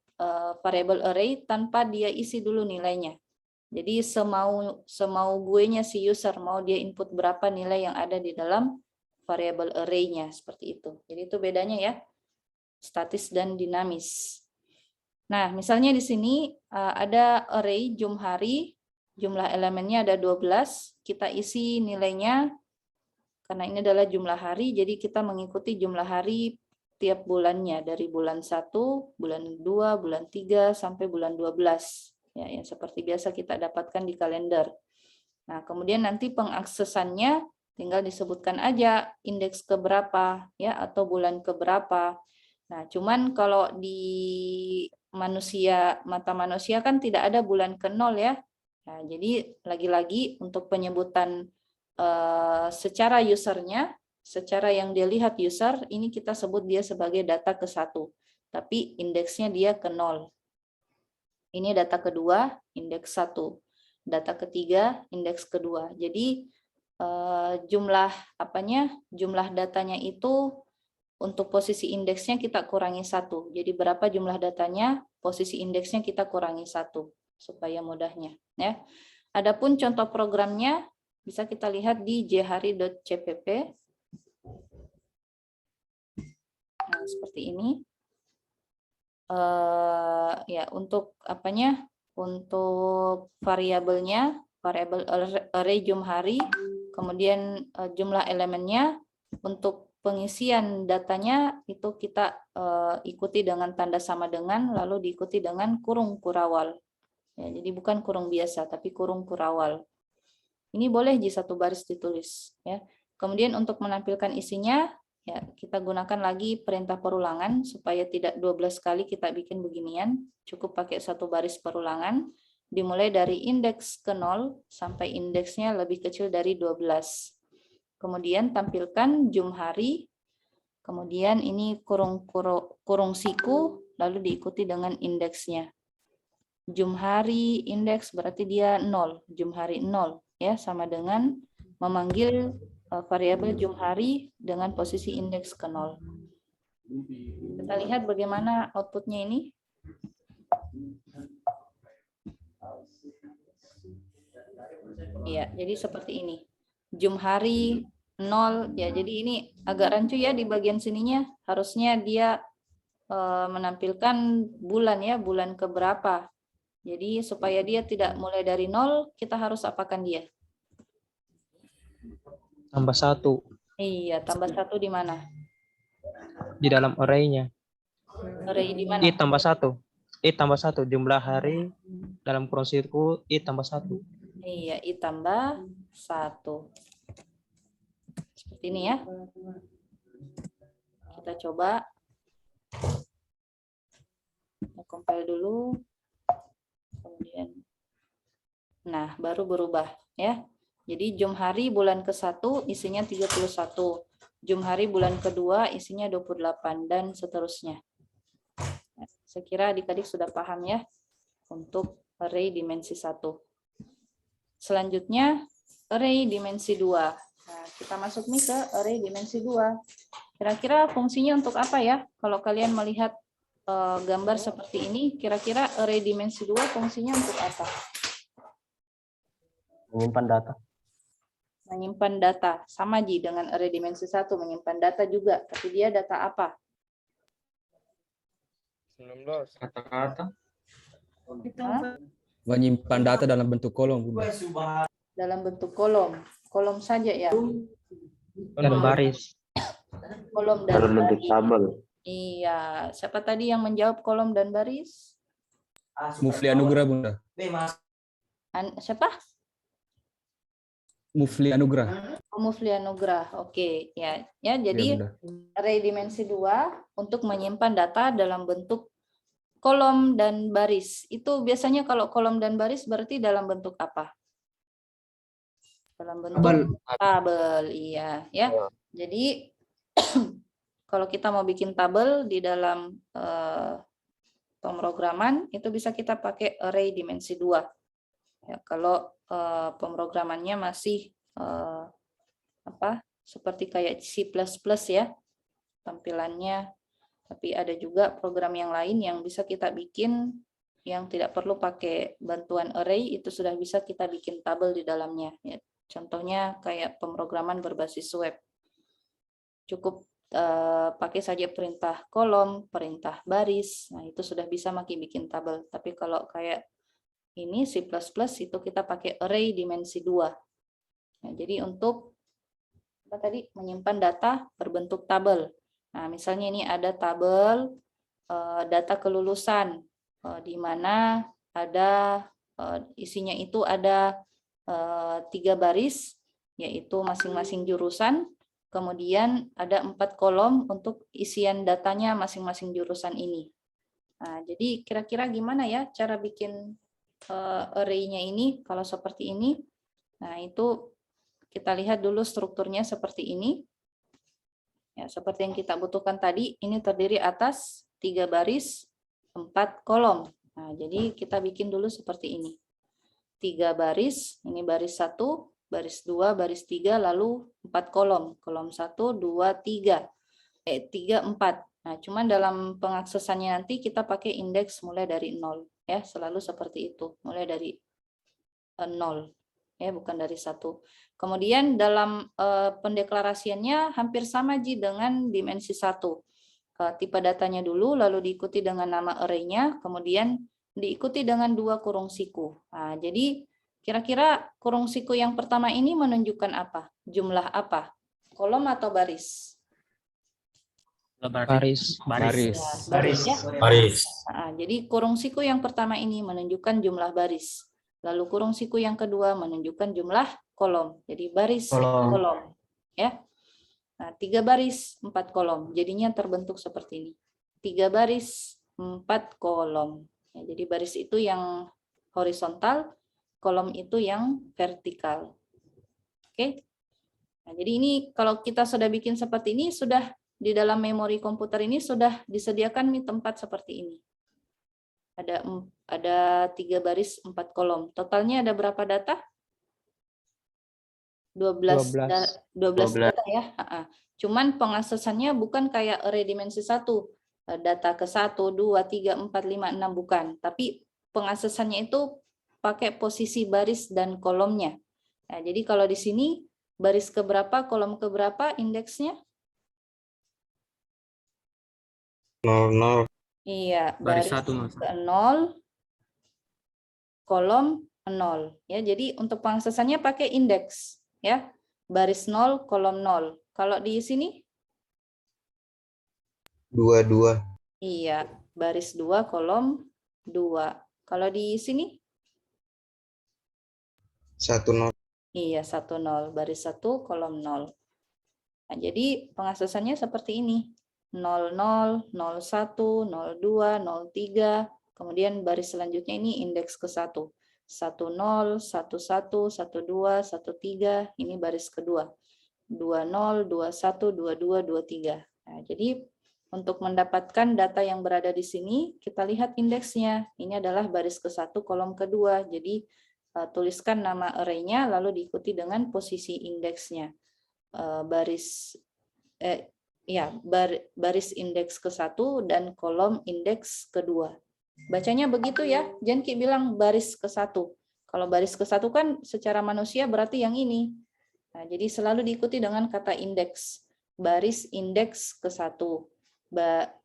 variable array tanpa dia isi dulu nilainya. Jadi semau gue-nya si user mau dia input berapa nilai yang ada di dalam variable array-nya seperti itu. Jadi itu bedanya ya, statis dan dinamis. Nah, misalnya di sini ada array jum hari, jumlah elemennya ada 12, kita isi nilainya karena ini adalah jumlah hari, jadi kita mengikuti jumlah hari tiap bulannya dari bulan 1, bulan 2, bulan 3 sampai bulan 12. Ya, yang seperti biasa kita dapatkan di kalender. Nah, kemudian nanti pengaksesannya tinggal disebutkan aja indeks keberapa ya atau bulan keberapa. Nah, cuman kalau di mata manusia kan tidak ada bulan ke-0 ya. Nah, jadi lagi-lagi untuk penyebutan secara usernya, secara yang dilihat user, ini kita sebut dia sebagai data ke-1. Tapi indeksnya dia ke-0. Ini data kedua, indeks 1. Data ketiga, indeks kedua. Jadi jumlah datanya itu untuk posisi indeksnya kita kurangi 1. Jadi berapa jumlah datanya, posisi indeksnya kita kurangi 1 supaya mudahnya ya. Adapun contoh programnya bisa kita lihat di jhari.cpp. Nah, seperti ini. Ya, untuk untuk variabelnya, variabel array jumhari, kemudian jumlah elemennya. Untuk pengisian datanya itu kita ikuti dengan tanda sama dengan, lalu diikuti dengan kurung kurawal. Ya, jadi bukan kurung biasa, tapi kurung kurawal. Ini boleh di satu baris ditulis. Ya. Kemudian untuk menampilkan isinya, ya, kita gunakan lagi perintah perulangan supaya tidak 12 kali kita bikin beginian. Cukup pakai satu baris perulangan. Dimulai dari indeks ke-0 sampai indeksnya lebih kecil dari 12. Kemudian tampilkan jumhari. Kemudian ini kurung siku, lalu diikuti dengan indeksnya. Jumhari indeks berarti dia 0. Jumhari 0. Ya, sama dengan memanggil variabel jumhari dengan posisi indeks ke-0. Kita lihat bagaimana outputnya ini. Ya, jadi seperti ini. Jumhari 0, ya jadi ini agak rancu ya di bagian sininya. Harusnya dia menampilkan bulan ya, bulan keberapa. Jadi supaya dia tidak mulai dari 0, kita harus apakan dia? Tambah 1 Iya, tambah 1 di mana? di dalam array-nya. Array di mana? I tambah 1. I tambah 1 jumlah hari dalam kurung siku I tambah 1. Iya, I tambah 1. Seperti ini ya. Kita coba. Kita compile dulu. Kemudian. Nah, baru berubah ya. Jadi jumhari bulan ke-1 isinya 31. Jumhari bulan kedua isinya 28 dan seterusnya. Saya kira adik-adik sudah paham ya untuk array dimensi 1. Selanjutnya array dimensi 2. Nah, kita masuk nih ke array dimensi 2. Kira-kira fungsinya untuk apa ya? Kalau kalian melihat gambar seperti ini, kira-kira array dimensi 2 fungsinya untuk apa? Menyimpan data. Menyimpan data. Sama Ji dengan array dimensi 1, menyimpan data juga. Tapi dia data apa? 19. Kata-kata. Menyimpan data dalam bentuk kolom, Bunda. Dalam bentuk kolom. Kolom saja ya. Dan baris. Kolom dan Dalam bentuk baris. tabel. Iya. Siapa tadi yang menjawab kolom dan baris? Mufli Anugrah, Bunda. Siapa? Mufli Anugrah. Mufli Anugrah. Oke, ya. Ya, Iya, jadi Bunda. array dimensi 2 untuk menyimpan data dalam bentuk kolom dan baris. Itu biasanya kalau kolom dan baris berarti dalam bentuk apa? Dalam bentuk tabel, iya ya. Jadi kalau kita mau bikin tabel di dalam pemrograman itu bisa kita pakai array dimensi 2. Ya, kalau pemrogramannya masih seperti kayak C++ ya tampilannya, tapi ada juga program yang lain yang bisa kita bikin yang tidak perlu pakai bantuan array, itu sudah bisa kita bikin tabel di dalamnya ya. Contohnya kayak pemrograman berbasis web, cukup pakai saja perintah kolom, perintah baris, nah itu sudah bisa bikin tabel. Tapi kalau kayak ini C++ itu kita pakai array dimensi 2. Nah, jadi untuk menyimpan data berbentuk tabel. Nah, misalnya ini ada tabel data kelulusan di mana ada isinya itu ada 3 baris yaitu masing-masing jurusan. Kemudian ada 4 kolom untuk isian datanya masing-masing jurusan ini. Nah, jadi kira-kira gimana ya cara bikin array-nya ini kalau seperti ini? Nah, itu kita lihat dulu strukturnya seperti ini. Ya, seperti yang kita butuhkan tadi, ini terdiri atas 3 baris, 4 kolom. Nah, jadi kita bikin dulu seperti ini. 3 baris, ini baris 1, baris 2, baris 3, lalu 4 kolom. Kolom 1, 2, 3. 3, 4. Nah, cuman dalam pengaksesannya nanti kita pakai indeks mulai dari 0. Ya, selalu seperti itu. Mulai dari 0. Ya, bukan dari 1. Kemudian dalam pendeklarasiannya hampir sama Ji dengan dimensi 1. Tipe datanya dulu, lalu diikuti dengan nama array-nya, kemudian diikuti dengan 2 kurung siku. Nah, jadi kira-kira kurung siku yang pertama ini menunjukkan apa? Jumlah apa? Kolom atau baris? Baris. Baris. Ya, baris ya. Baris. Nah, jadi kurung siku yang pertama ini menunjukkan jumlah baris. Lalu kurung siku yang kedua menunjukkan jumlah kolom. Jadi baris kolom. Ya. Nah, 3 baris, 4 kolom. Jadinya terbentuk seperti ini. 3 baris, 4 kolom. Ya, jadi baris itu yang horizontal, kolom itu yang vertikal. Oke. Nah, jadi ini kalau kita sudah bikin seperti ini, sudah di dalam memori komputer ini sudah disediakan tempat seperti ini. Ada 3 baris, 4 kolom. Totalnya ada berapa data? 12 data ya. Cuman pengaksesannya bukan kayak array dimensi 1. Data ke 1, 2, 3, 4, 5, 6 bukan. Tapi pengaksesannya itu pakai posisi baris dan kolomnya. Nah, jadi kalau di sini baris keberapa, kolom keberapa indeksnya? 00. Iya, Baris baris 1, Mas. ke 0, kolom 0. Ya, jadi untuk pengaksesannya pakai indeks. Ya, baris 0, kolom 0. Kalau di sini? 22. Iya, baris 2, kolom 2. Kalau di sini? 10. Iya, 10, baris 1, kolom 0. Nah, jadi pengaksesannya seperti ini. 00, 01, 02, 03. Kemudian baris selanjutnya ini indeks ke 1. 10, 11, 12, 13. Ini baris kedua. 20, 21, 22, 23. Nah, jadi untuk mendapatkan data yang berada di sini, kita lihat indeksnya. Ini adalah baris ke-1, kolom kedua. Jadi tuliskan nama array-nya, lalu diikuti dengan posisi indeksnya. Baris indeks ke-1 dan kolom indeks kedua. Bacanya begitu ya. Janki bilang baris ke-1. Kalau baris ke-1 kan secara manusia berarti yang ini. Nah, jadi selalu diikuti dengan kata indeks. Baris indeks ke-1.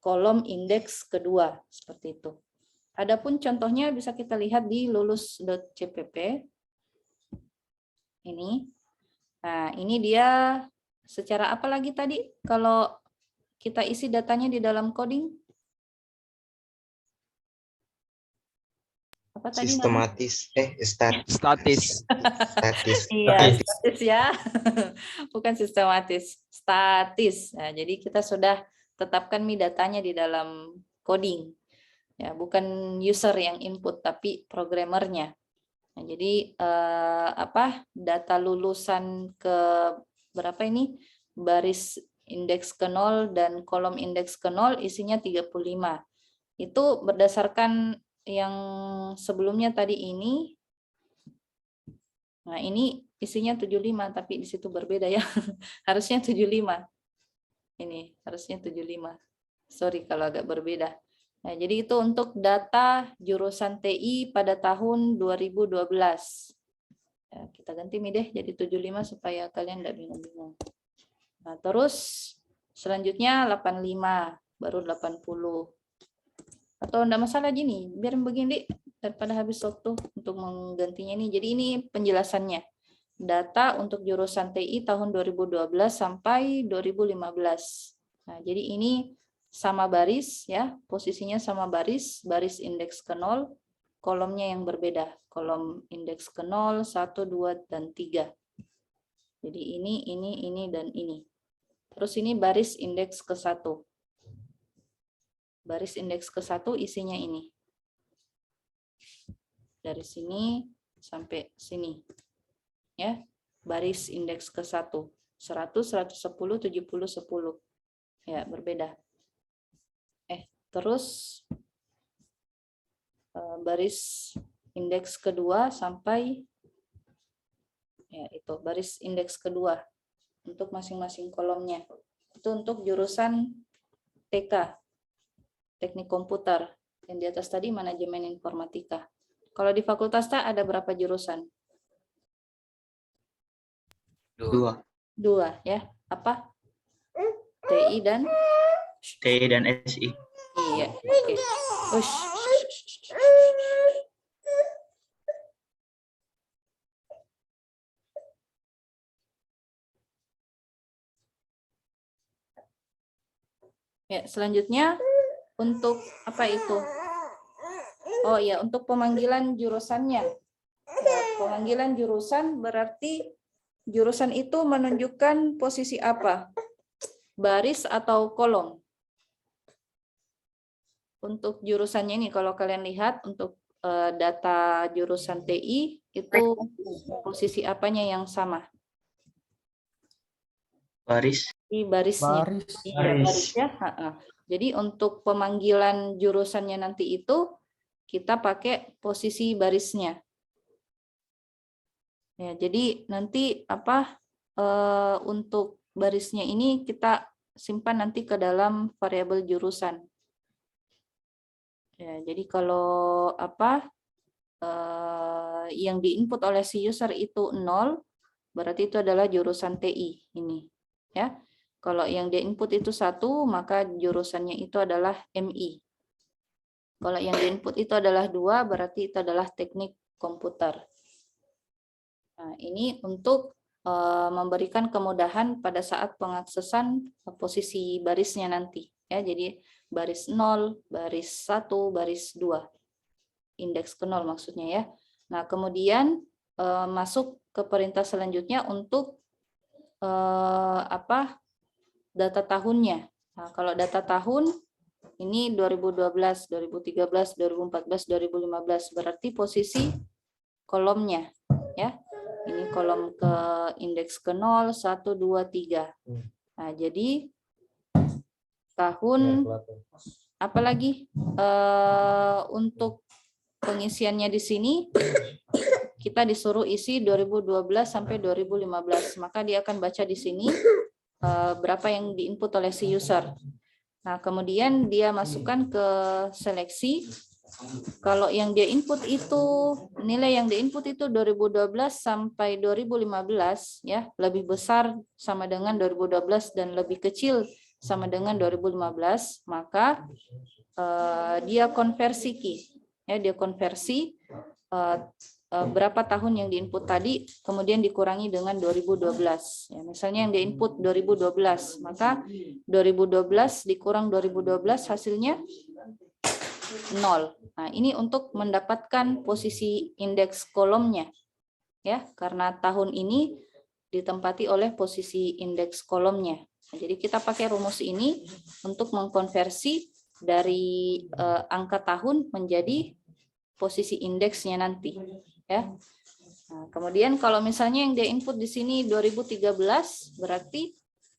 Kolom indeks kedua. Seperti itu. Adapun contohnya bisa kita lihat di lulus.cpp. Ini. Nah, ini dia secara apa lagi tadi kalau kita isi datanya di dalam coding? Apa tadi namanya? Sistematis. Statis. Statis. Iya, statis ya. Bukan sistematis, statis. Nah, jadi kita sudah tetapkan datanya di dalam coding. Ya, bukan user yang input tapi programmernya. Nah, jadi data lulusan ke berapa ini? Baris indeks ke 0 dan kolom indeks ke 0 isinya 35. Itu berdasarkan yang sebelumnya tadi ini. Nah, ini isinya 75 tapi di situ berbeda ya. Harusnya 75. Ini harusnya 75. Sorry kalau agak berbeda. Nah, jadi itu untuk data jurusan TI pada tahun 2012. Ya, kita ganti deh jadi 75 supaya kalian nggak bingung-bingung. Nah, terus selanjutnya 85, baru 80. Atau enggak masalah gini, biar begini daripada habis waktu untuk menggantinya ini. Jadi ini penjelasannya. Data untuk jurusan TI tahun 2012 sampai 2015. Nah, jadi ini sama baris ya, posisinya sama baris indeks ke 0, kolomnya yang berbeda. Kolom indeks ke 0, 1, 2, dan 3. Jadi ini, dan ini. Terus ini baris indeks ke-1. Baris indeks ke-1 isinya ini. Dari sini sampai sini. Ya, baris indeks ke-1. 100, 110, 70, 10. Ya, berbeda. Terus baris indeks kedua sampai ya itu baris indeks kedua untuk masing-masing kolomnya. Itu untuk jurusan TK, Teknik Komputer. Yang di atas tadi Manajemen Informatika. Kalau di Fakultas Tak ada berapa jurusan? 2. 2 ya. Apa? TI dan TI dan SI. Iya, oke. Ush. Ya, selanjutnya untuk apa itu? Oh ya, untuk pemanggilan jurusannya. Ya, pemanggilan jurusan berarti jurusan itu menunjukkan posisi apa? Baris atau kolom? Untuk jurusannya ini, kalau kalian lihat untuk data jurusan TI, itu posisi apanya yang sama? Baris. Di barisnya. Iya, baris ya. Jadi untuk pemanggilan jurusannya nanti itu, kita pakai posisi barisnya. Ya, jadi nanti untuk barisnya ini kita simpan nanti ke dalam variabel jurusan. Ya, jadi kalau yang diinput oleh si user itu 0, berarti itu adalah jurusan TI ini. Ya, kalau yang diinput itu 1, maka jurusannya itu adalah MI. Kalau yang diinput itu adalah 2, berarti itu adalah teknik komputer. Nah, ini untuk memberikan kemudahan pada saat pengaksesan posisi barisnya nanti. Ya, jadi baris 0, baris 1, baris 2. Indeks ke 0 maksudnya ya. Nah, kemudian masuk ke perintah selanjutnya untuk data tahunnya. Nah, kalau data tahun ini 2012, 2013, 2014, 2015 berarti posisi kolomnya ya. Ini kolom ke indeks ke 0, 1, 2, 3. Nah, jadi tahun apalagi untuk pengisiannya di sini kita disuruh isi 2012 sampai 2015, maka dia akan baca di sini berapa yang diinput oleh si user. Nah, kemudian dia masukkan ke seleksi. Kalau yang dia input itu, nilai yang diinput itu 2012 sampai 2015, ya, lebih besar sama dengan 2012 dan lebih kecil sama dengan 2015, maka dia konversi ya, dia konversi berapa tahun yang diinput tadi, kemudian dikurangi dengan 2012. Ya, misalnya yang diinput 2012, maka 2012 dikurang 2012 hasilnya 0. Nah, ini untuk mendapatkan posisi indeks kolomnya. Ya, karena tahun ini ditempati oleh posisi indeks kolomnya. Nah, jadi kita pakai rumus ini untuk mengkonversi dari angka tahun menjadi posisi indeksnya nanti. Ya. Nah, kemudian kalau misalnya yang dia input di sini 2013, berarti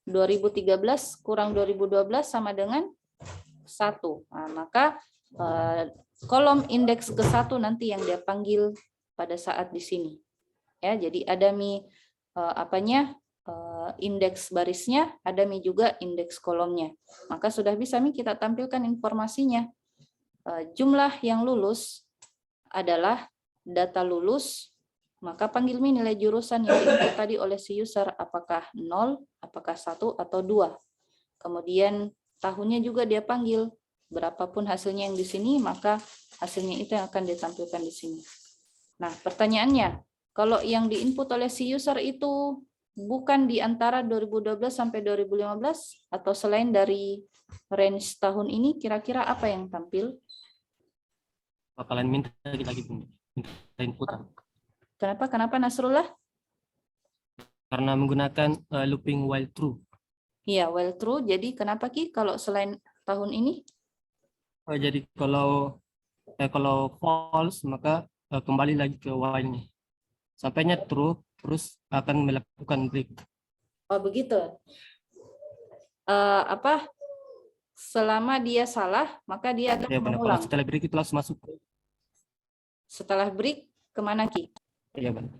2013 kurang 2012 sama dengan 1. Nah, maka kolom indeks ke-1 nanti yang dia panggil pada saat di sini. Ya, jadi ada indeks barisnya, ada juga indeks kolomnya. Maka sudah bisa kita tampilkan informasinya. Jumlah yang lulus adalah data lulus, maka panggil nilai jurusan yang diinput tadi oleh si user, apakah 0, apakah 1, atau 2. Kemudian tahunnya juga dia panggil, berapapun hasilnya yang di sini, maka hasilnya itu yang akan ditampilkan di sini. Nah, pertanyaannya, kalau yang diinput oleh si user itu bukan di antara 2012 sampai 2015, atau selain dari range tahun ini, kira-kira apa yang tampil? Bakalan minta lagi minta inputan. Kenapa Nasrullah? karena menggunakan looping while true. Iya, while true. Jadi kenapa Ki kalau selain tahun ini? Jadi kalau false maka kembali lagi ke while-nya. Sampainya true, terus akan melakukan break. Oh begitu. Selama dia salah, maka dia akan Ya benar. Kalau mengulang. setelah break itu langsung masuk. Setelah break kemana Ki? Iya benar.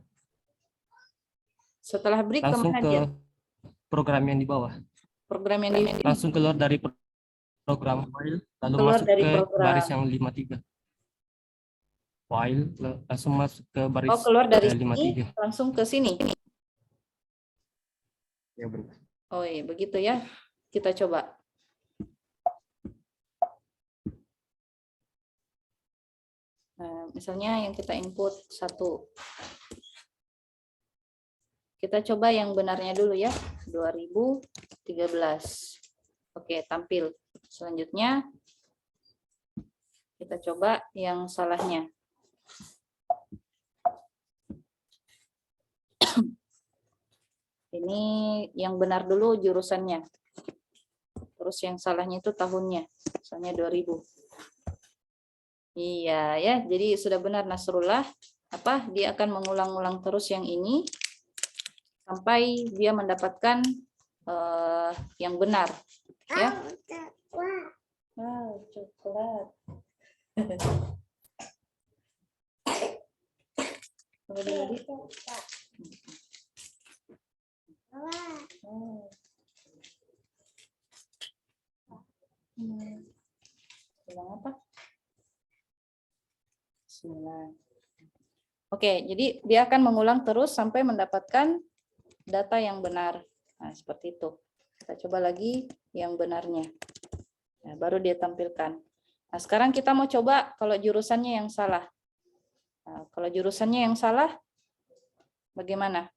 Setelah break Langsung kemana ke dia? program yang di bawah. Program yang di Langsung keluar dari program while, lalu Keluar masuk dari ke program. baris yang 53. While langsung masuk ke baris keluar dari 53. sini langsung ke sini. Ya benar. Oh iya, begitu ya. Kita coba. Nah, misalnya yang kita input 1. Kita coba yang benarnya dulu ya. 2013. Oke, tampil. Selanjutnya kita coba yang salahnya. Ini yang benar dulu jurusannya. Terus yang salahnya itu tahunnya. Misalnya 2000. Iya ya, jadi sudah benar Nasrullah. Dia akan mengulang-ulang terus yang ini sampai dia mendapatkan yang benar. Ya. Wow, coklat. Bilang apa? Oke, jadi dia akan mengulang terus sampai mendapatkan data yang benar. Nah, seperti itu. Kita coba lagi yang benarnya. Nah, baru dia tampilkan. Nah, sekarang kita mau coba kalau jurusannya yang salah. Nah, kalau jurusannya yang salah, bagaimana?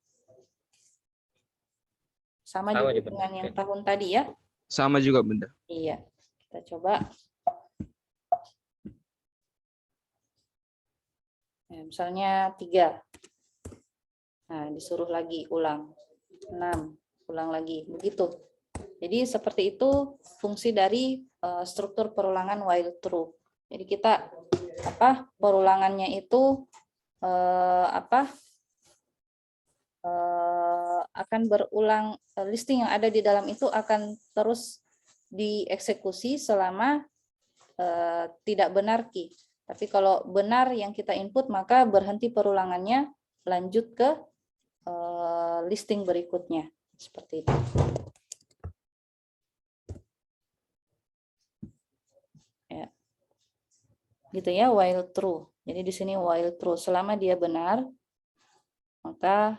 Sama juga dengan yang tahun tadi ya? Sama juga Bunda. Iya. Kita coba. Nah, misalnya 3. Nah, disuruh lagi ulang. 6. Ulang lagi. Begitu. Jadi seperti itu fungsi dari struktur perulangan while true. Jadi kita perulangannya itu akan berulang, listing yang ada di dalam itu akan terus dieksekusi selama tidak benar Ki. Tapi kalau benar yang kita input maka berhenti perulangannya, lanjut ke listing berikutnya. Seperti itu. Ya. Gitu ya, while true. Jadi di sini while true, selama dia benar maka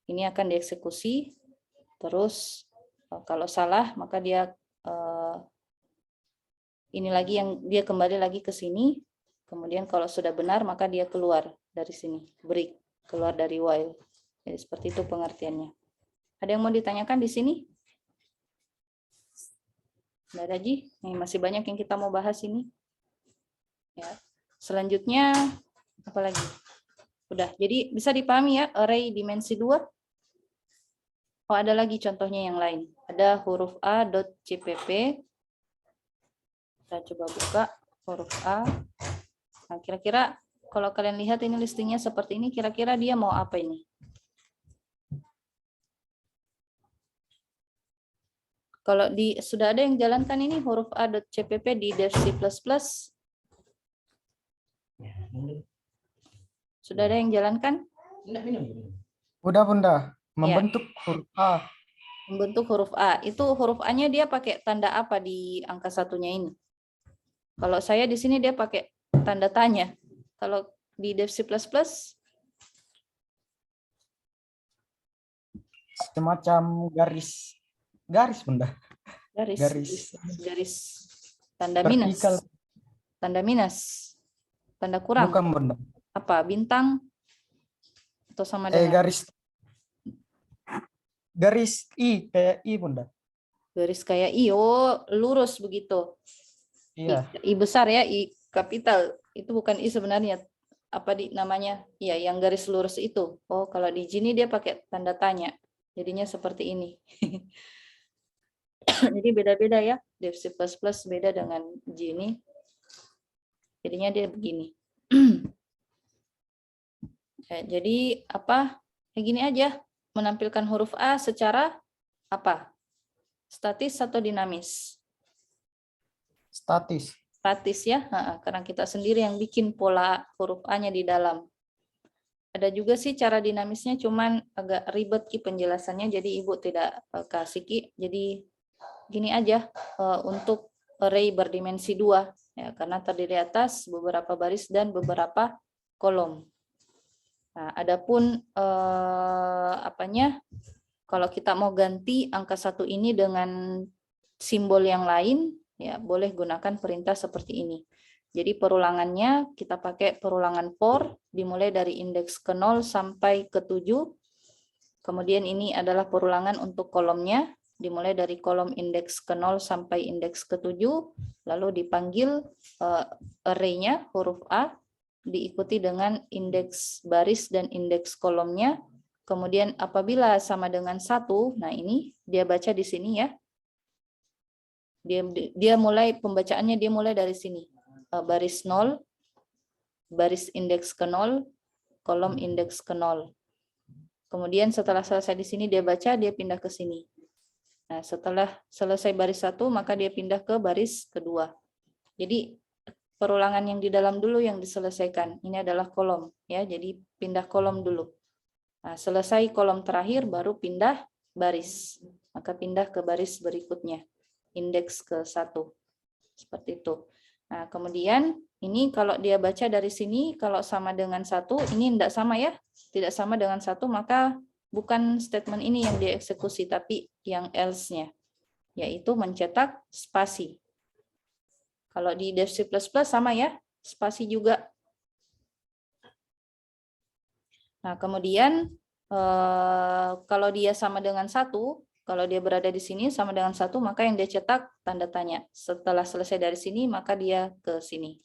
ini akan dieksekusi. Terus kalau salah maka dia ini lagi yang dia kembali lagi ke sini. Kemudian kalau sudah benar maka dia keluar dari sini, break, keluar dari while. Jadi seperti itu pengertiannya. Ada yang mau ditanyakan di sini? Nggak ada, Ji? Nih, masih banyak yang kita mau bahas ini. Ya. Selanjutnya apa lagi? Udah, jadi bisa dipahami ya array dimensi 2. Oh, ada lagi contohnya yang lain. Ada huruf A.cpp. Kita coba buka huruf A. Nah, kira-kira kalau kalian lihat ini listingnya seperti ini, kira-kira dia mau apa ini? Kalau sudah ada yang jalankan ini huruf A.cpp di Dev C++? Sudah ada yang jalankan? Udah Bunda, membentuk huruf A. Membentuk huruf A. Itu huruf A-nya dia pakai tanda apa di angka satunya ini? Kalau saya di sini dia pakai tanda tanya. Kalau di Dev C++? Semacam garis Bunda. Garis tanda minus. Vertikal. Tanda minus. Tanda kurang. Bukan Bunda. Apa? Bintang? Atau sama dengan? Garis I, kayak I Bunda. Garis kayak I. Oh, lurus begitu. Iya. I besar ya, I kapital. Itu bukan I sebenarnya. apa namanya? Ya, yang garis lurus itu. Oh, kalau di Gini dia pakai tanda tanya. Jadinya seperti ini. Jadi beda-beda ya. Dev C++ beda dengan Gini. Jadinya dia begini. Jadi apa? Kayak gini aja. Menampilkan huruf A secara apa? Statis atau dinamis? Statis. Statis ya, karena kita sendiri yang bikin pola huruf A-nya di dalam. Ada juga sih cara dinamisnya, cuman agak ribet Ki penjelasannya, jadi Ibu tidak kasih Ki. Jadi gini aja, untuk array berdimensi 2, ya, karena terdiri atas beberapa baris dan beberapa kolom. Nah, adapun kalau kita mau ganti angka 1 ini dengan simbol yang lain, ya boleh gunakan perintah seperti ini. Jadi perulangannya kita pakai perulangan for, dimulai dari indeks ke 0 sampai ke 7. Kemudian ini adalah perulangan untuk kolomnya, dimulai dari kolom indeks ke 0 sampai indeks ke 7, lalu dipanggil array-nya huruf A, diikuti dengan indeks baris dan indeks kolomnya. Kemudian apabila sama dengan 1, nah ini dia baca di sini ya. Dia mulai pembacaannya dia mulai dari sini. Baris 0, baris indeks ke 0, kolom indeks ke 0. Kemudian setelah selesai di sini dia baca, dia pindah ke sini. Nah, setelah selesai baris 1, maka dia pindah ke baris kedua. Jadi perulangan yang di dalam dulu yang diselesaikan. Ini adalah kolom ya. Jadi pindah kolom dulu. Nah, selesai kolom terakhir baru pindah baris. Maka pindah ke baris berikutnya. Indeks ke 1. Seperti itu. Nah, kemudian ini kalau dia baca dari sini, kalau sama dengan 1, ini tidak sama ya. Tidak sama dengan 1, maka bukan statement ini yang dieksekusi, tapi yang else-nya. Yaitu mencetak spasi. Kalau di Dev C++ sama ya, spasi juga. Nah, kemudian kalau dia sama dengan 1, kalau dia berada di sini sama dengan 1, maka yang dia cetak tanda tanya. Setelah selesai dari sini, maka dia ke sini.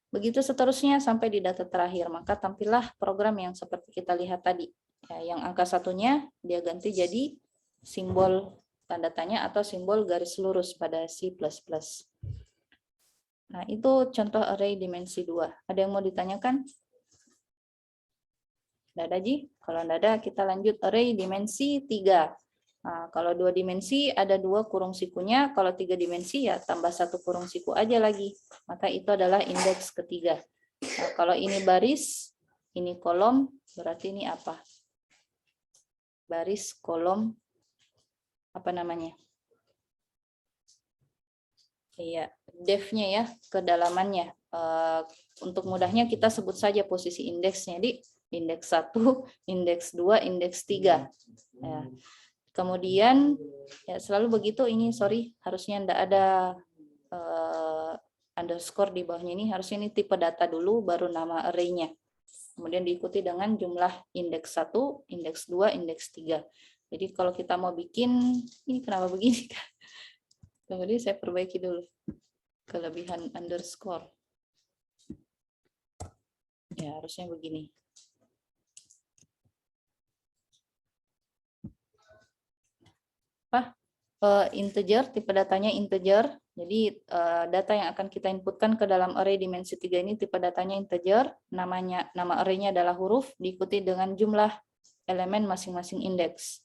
Begitu seterusnya sampai di data terakhir, maka tampillah program yang seperti kita lihat tadi. Ya, yang angka 1-nya dia ganti jadi simbol tanda tanya atau simbol garis lurus pada C++. Nah, itu contoh array dimensi 2. Ada yang mau ditanyakan? Tidak ada, Ji? Kalau tidak ada, kita lanjut array dimensi 3. Nah, kalau 2 dimensi ada 2 kurung sikunya, kalau 3 dimensi ya tambah 1 kurung siku aja lagi. Maka itu adalah indeks ketiga. Nah, kalau ini baris, ini kolom, berarti ini apa? Baris, kolom, apa namanya? Iya, depth-nya ya, kedalamannya. Untuk mudahnya kita sebut saja posisi indeksnya. Jadi indeks 1, indeks 2, indeks 3. Ya. Kemudian ya selalu begitu ini, sorry, harusnya tidak ada underscore di bawahnya ini, harusnya ini tipe data dulu baru nama array-nya. Kemudian diikuti dengan jumlah indeks 1, indeks 2, indeks 3. Jadi kalau kita mau bikin, ini kenapa begini? Kemudian saya perbaiki dulu kelebihan underscore. Ya harusnya begini. Integer, tipe datanya integer. Jadi data yang akan kita inputkan ke dalam array dimensi 3 ini tipe datanya integer. Nama array-nya adalah huruf, diikuti dengan jumlah elemen masing-masing indeks.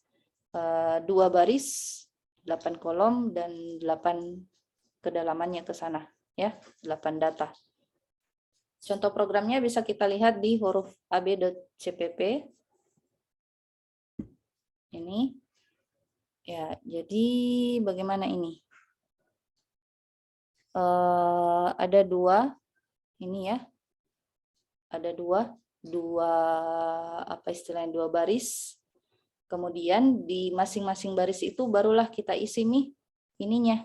2 baris, 8 kolom, dan 8 kedalamannya ke sana. Ya, 8 data. Contoh programnya bisa kita lihat di huruf ab.cpp. Ini. Ya, jadi bagaimana ini? Ada 2, ini ya. Ada 2 apa istilahnya, 2 baris. Kemudian di masing-masing baris itu barulah kita isi nih ininya.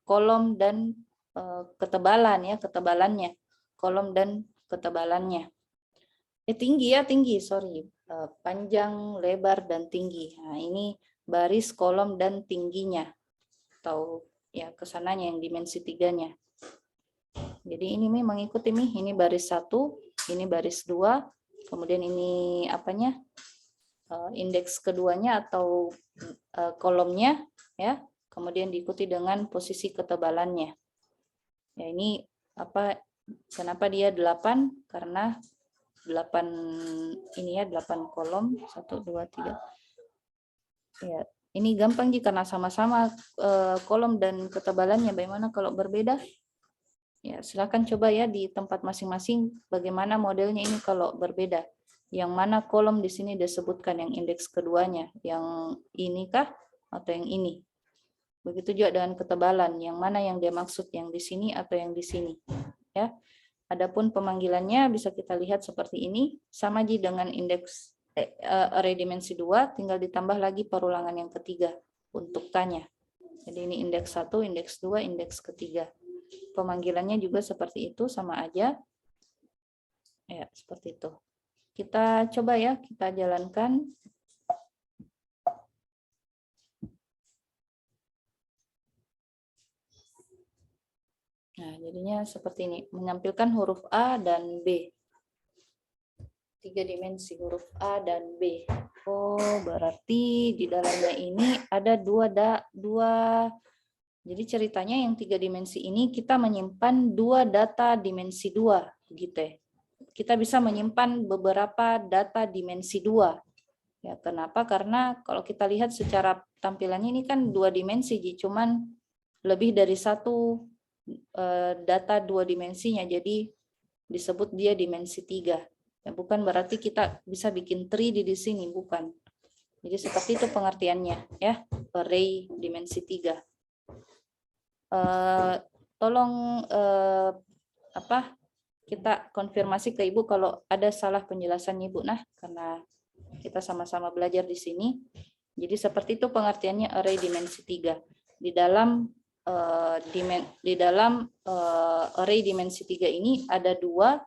Kolom dan ketebalan ya, ketebalannya. Kolom dan ketebalannya. Tinggi ya, tinggi, sorry. Panjang, lebar, dan tinggi. Nah, ini baris, kolom, dan tingginya. Atau ya kesananya yang dimensi 3-nya. Jadi ini Mi mengikuti Mi, ini baris 1, ini baris 2, kemudian ini apanya? Indeks keduanya atau kolomnya ya. Kemudian diikuti dengan posisi ketebalannya. Ya ini apa? Kenapa dia 8? Karena 8 ini ya, 8 kolom, 1 2 3. Ya, ini gampang jika karena sama-sama kolom dan ketebalannya. Bagaimana kalau berbeda? Ya, silakan coba ya di tempat masing-masing bagaimana modelnya ini kalau berbeda. Yang mana kolom di sini disebutkan yang indeks keduanya, yang ini kah atau yang ini? Begitu juga dengan ketebalan, yang mana yang dia maksud, yang di sini atau yang di sini, ya. Adapun pemanggilannya bisa kita lihat seperti ini, sama aja dengan indeks array dimensi 2, tinggal ditambah lagi perulangan yang ketiga untuk tanya. Jadi ini indeks 1, indeks 2, indeks ketiga. Pemanggilannya juga seperti itu, sama aja. Ya, seperti itu. Kita coba ya, kita jalankan. Nah, jadinya seperti ini, menampilkan huruf A dan B. 3 dimensi huruf A dan B. Oh, berarti di dalamnya ini ada dua. Jadi ceritanya yang 3 dimensi ini kita menyimpan 2 data dimensi 2, gitu ya. Kita bisa menyimpan beberapa data dimensi 2. Ya, kenapa? Karena kalau kita lihat secara tampilannya ini kan 2 dimensi, cuman lebih dari 1 data 2 dimensinya, jadi disebut dia dimensi 3. Ya, bukan berarti kita bisa bikin 3D di sini, bukan. Jadi seperti itu pengertiannya, ya, array dimensi 3. Tolong kita konfirmasi ke Ibu kalau ada salah penjelasannya Ibu, nah, karena kita sama-sama belajar di sini. Jadi seperti itu pengertiannya array dimensi 3. Di dalam array dimensi 3 ini ada 2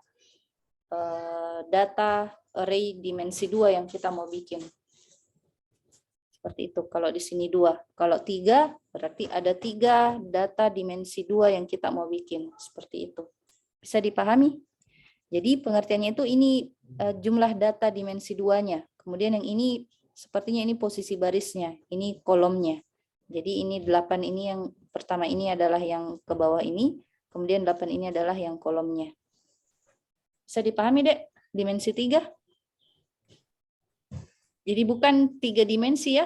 data array dimensi 2 yang kita mau bikin. Seperti itu. Kalau di sini 2. Kalau 3, berarti ada 3 data dimensi 2 yang kita mau bikin. Seperti itu. Bisa dipahami? Jadi pengertiannya itu ini jumlah data dimensi 2-nya. Kemudian yang ini sepertinya ini posisi barisnya. Ini kolomnya. Jadi ini 8 ini yang pertama ini adalah yang ke bawah ini. Kemudian 8 ini adalah yang kolomnya. Bisa dipahami, Dek? Dimensi 3? Jadi bukan 3 dimensi ya.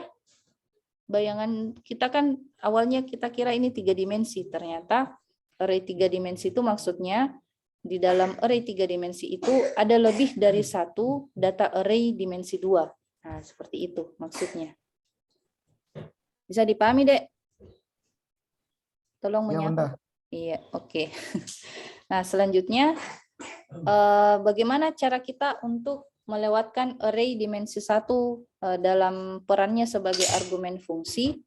Bayangan kita kan awalnya kita kira ini 3 dimensi. Ternyata array 3 dimensi itu maksudnya di dalam array 3 dimensi itu ada lebih dari 1 data array dimensi 2. Nah, seperti itu maksudnya. Bisa dipahami, Dek? Tolong menyapa. Iya, oke. Nah, selanjutnya bagaimana cara kita untuk melewatkan array dimensi 1 dalam perannya sebagai argumen fungsi.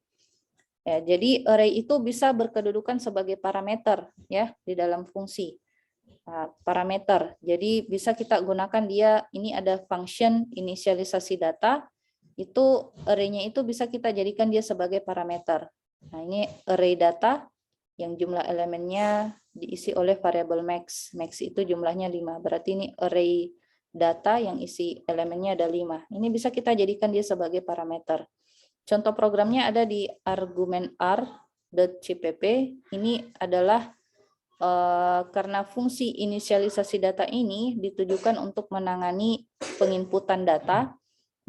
Ya, jadi array itu bisa berkedudukan sebagai parameter ya di dalam fungsi. Parameter. Jadi bisa kita gunakan dia, ini ada function inisialisasi data, itu array-nya itu bisa kita jadikan dia sebagai parameter. Nah, ini array data yang jumlah elemennya diisi oleh variabel max. Max itu jumlahnya 5. Berarti ini array data yang isi elemennya ada 5. Ini bisa kita jadikan dia sebagai parameter. Contoh programnya ada di argumen r.cpp. Ini adalah karena fungsi inisialisasi data ini ditujukan untuk menangani penginputan data,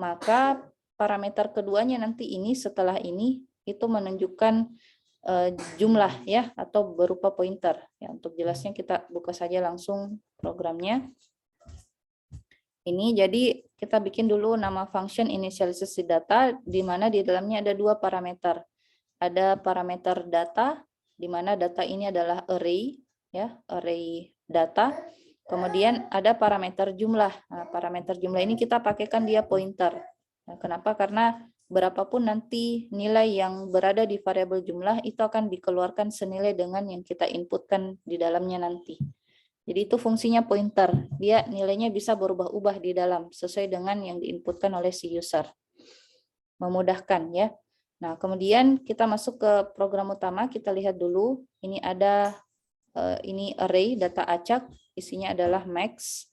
maka parameter keduanya nanti ini setelah ini itu menunjukkan jumlah ya atau berupa pointer. Ya, untuk jelasnya kita buka saja langsung programnya. Ini jadi kita bikin dulu nama function inisialisasi data di mana di dalamnya ada 2 parameter. Ada parameter data di mana data ini adalah array ya, array data. Kemudian ada parameter jumlah. Nah, parameter jumlah ini kita pakaikan dia pointer. Nah, kenapa? Karena berapapun nanti nilai yang berada di variabel jumlah itu akan dikeluarkan senilai dengan yang kita inputkan di dalamnya nanti. Jadi itu fungsinya pointer. Dia nilainya bisa berubah-ubah di dalam sesuai dengan yang diinputkan oleh si user. Memudahkan ya. Nah, kemudian kita masuk ke program utama, kita lihat dulu. Ini ada ini array data acak, isinya adalah max.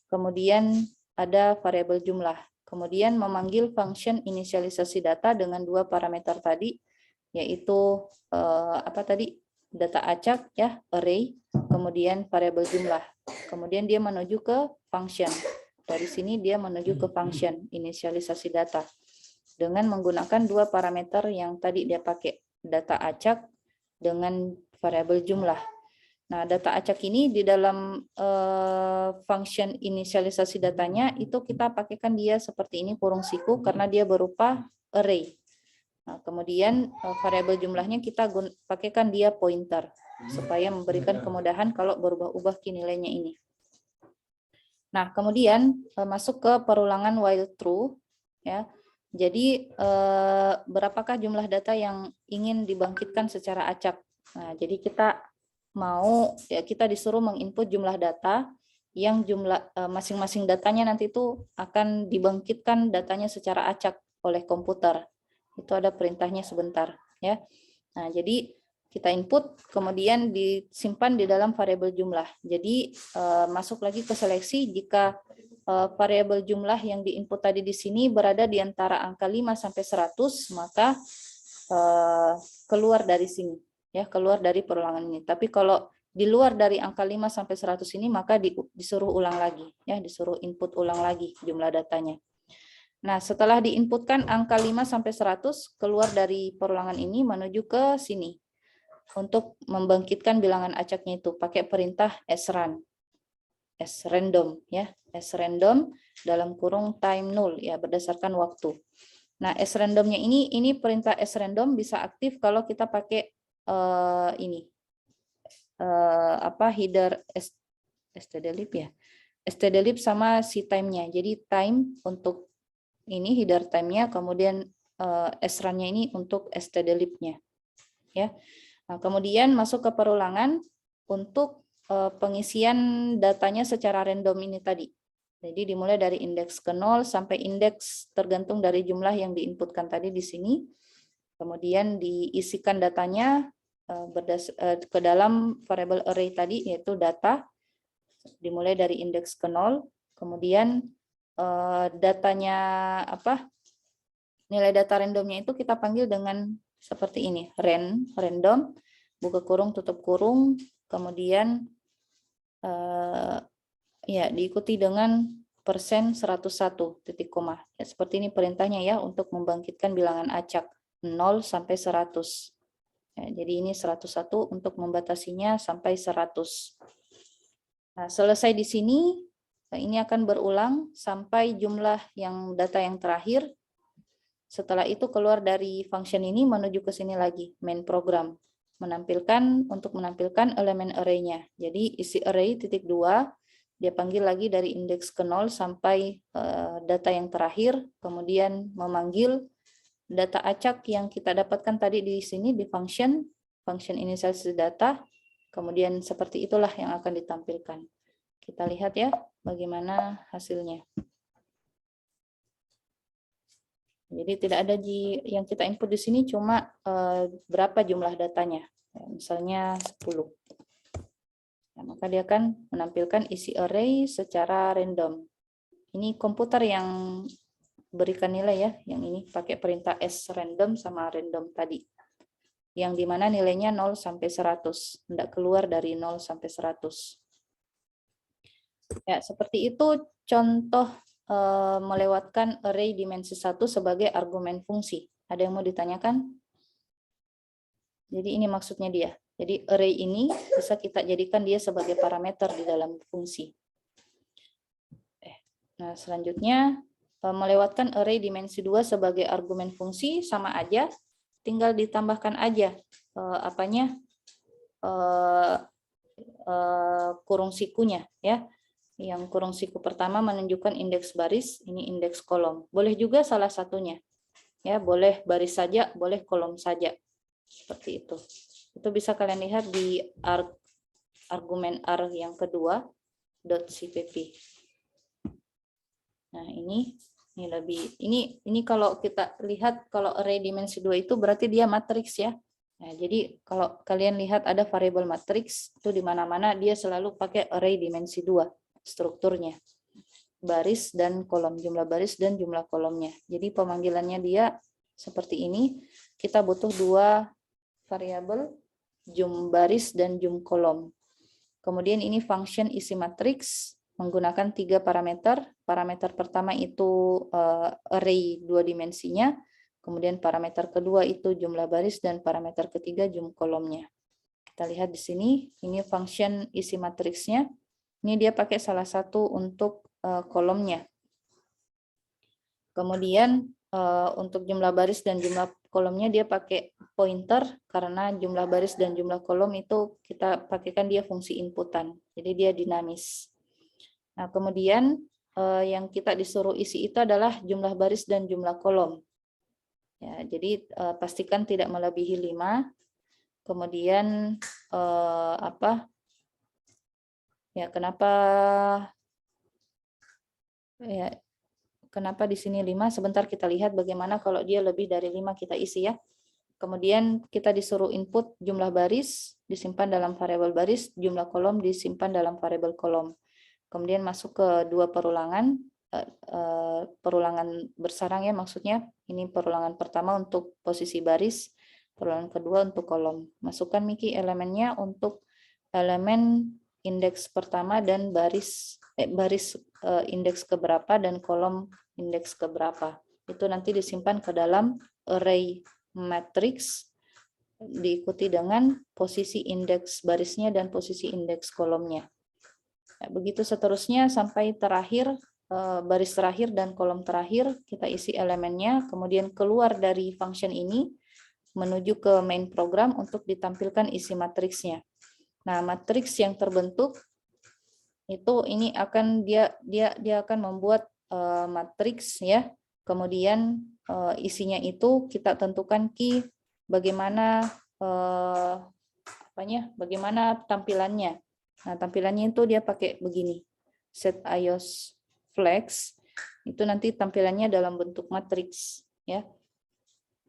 Kemudian ada variabel jumlah. Kemudian memanggil function inisialisasi data dengan dua parameter tadi, yaitu apa tadi? Data acak ya, array, kemudian variabel jumlah. Kemudian dia menuju ke function. Dari sini dia menuju ke function inisialisasi data dengan menggunakan dua parameter yang tadi dia pakai, data acak dengan variabel jumlah. Nah, data acak ini di dalam function inisialisasi datanya itu kita pakaikan dia seperti ini, kurung siku, karena dia berupa array. Nah, kemudian variabel jumlahnya kita pakaikan dia pointer supaya memberikan kemudahan kalau berubah-ubah nilainya ini. Nah, kemudian masuk ke perulangan while true ya. Jadi berapakah jumlah data yang ingin dibangkitkan secara acak? Nah, jadi kita kita disuruh menginput jumlah data yang jumlah masing-masing datanya nanti itu akan dibangkitkan datanya secara acak oleh komputer. Itu ada perintahnya sebentar ya. Nah, jadi kita input kemudian disimpan di dalam variabel jumlah. Jadi masuk lagi ke seleksi jika variabel jumlah yang diinput tadi di sini berada di antara angka 5 sampai 100, maka keluar dari sini. Ya, keluar dari perulangan ini. Tapi kalau di luar dari angka 5 sampai 100 ini, maka disuruh ulang lagi, ya, disuruh input ulang lagi jumlah datanya. Nah, setelah diinputkan angka 5 sampai 100 keluar dari perulangan ini menuju ke sini. Untuk membangkitkan bilangan acaknya itu pakai perintah srun. Srandom ya, srandom dalam kurung time 0 ya, berdasarkan waktu. Nah, srandomnya ini perintah srandom bisa aktif kalau kita pakai header stdlib ya, stdlib sama si time-nya. Jadi time untuk ini header time-nya, kemudian srun-nya ini untuk stdlib-nya ya. Nah, kemudian masuk ke perulangan untuk pengisian datanya secara random ini tadi. Jadi dimulai dari indeks ke 0 sampai indeks tergantung dari jumlah yang diinputkan tadi di sini. Kemudian diisikan datanya ke dalam variabel array tadi, yaitu data, dimulai dari indeks ke 0, kemudian datanya nilai data randomnya itu kita panggil dengan seperti ini, random, buka kurung, tutup kurung, kemudian ya diikuti dengan %101 titik koma. Ya, seperti ini perintahnya ya untuk membangkitkan bilangan acak 0 sampai 100. Ya, jadi ini 101 untuk membatasinya sampai 100. Nah, selesai di sini, ini akan berulang sampai jumlah data yang terakhir. Setelah itu keluar dari function ini menuju ke sini lagi, main program. Untuk menampilkan elemen array-nya. Jadi isi array titik 2, dia panggil lagi dari indeks ke 0 sampai data yang terakhir, kemudian memanggil data acak yang kita dapatkan tadi di sini di function inisialisasi data, kemudian seperti itulah yang akan ditampilkan. Kita lihat ya bagaimana hasilnya. Jadi tidak ada yang kita input di sini, cuma berapa jumlah datanya, misalnya 10. Nah, maka dia akan menampilkan isi array secara random. Ini komputer yang berikan nilai ya, yang ini pakai perintah srandom sama random tadi. Yang dimana nilainya 0 sampai 100, tidak keluar dari 0 sampai 100. Ya, seperti itu contoh melewatkan array dimensi 1 sebagai argumen fungsi. Ada yang mau ditanyakan? Jadi ini maksudnya dia. Jadi array ini bisa kita jadikan dia sebagai parameter di dalam fungsi. Nah, selanjutnya melewatkan array dimensi 2 sebagai argumen fungsi sama aja, tinggal ditambahkan aja kurung sikunya ya. Yang kurung siku pertama menunjukkan indeks baris, ini indeks kolom. Boleh juga salah satunya. Ya, boleh baris saja, boleh kolom saja. Seperti itu. Itu bisa kalian lihat di argumen R yang kedua .cpp. Nah, ini kalau kita lihat kalau array dimensi 2 itu berarti dia matriks ya. Nah, jadi kalau kalian lihat ada variabel matriks itu di mana-mana dia selalu pakai array dimensi 2 strukturnya. Baris dan kolom, jumlah baris dan jumlah kolomnya. Jadi pemanggilannya dia seperti ini. Kita butuh 2 variabel, jum baris dan jum kolom. Kemudian ini function isi matriks menggunakan 3 parameter. Parameter pertama itu array 2 dimensinya. Kemudian parameter kedua itu jumlah baris dan parameter ketiga jum kolomnya. Kita lihat di sini, ini function isi matriksnya. Ini dia pakai salah satu untuk kolomnya. Kemudian untuk jumlah baris dan jumlah kolomnya dia pakai pointer karena jumlah baris dan jumlah kolom itu kita pakaikan dia fungsi inputan. Jadi dia dinamis. Nah, kemudian yang kita disuruh isi itu adalah jumlah baris dan jumlah kolom. Ya, jadi pastikan tidak melebihi 5. Kemudian ya kenapa di sini 5? Sebentar kita lihat bagaimana kalau dia lebih dari 5 kita isi ya. Kemudian kita disuruh input jumlah baris disimpan dalam variabel baris, jumlah kolom disimpan dalam variabel kolom. Kemudian masuk ke 2 perulangan. Perulangan bersarang ya maksudnya. Ini perulangan pertama untuk posisi baris, perulangan kedua untuk kolom. Masukkan Miki elemennya untuk elemen indeks pertama dan baris indeks keberapa dan kolom indeks keberapa. Itu nanti disimpan ke dalam array matrix diikuti dengan posisi indeks barisnya dan posisi indeks kolomnya. Ya, begitu seterusnya sampai terakhir, baris terakhir dan kolom terakhir kita isi elemennya, kemudian keluar dari function ini menuju ke main program untuk ditampilkan isi matriksnya. Nah, matriks yang terbentuk itu ini akan dia akan membuat matriks ya. Kemudian isinya itu kita tentukan key bagaimana bagaimana tampilannya. Nah, tampilannya itu dia pakai begini. Set iOS flex itu nanti tampilannya dalam bentuk matriks ya.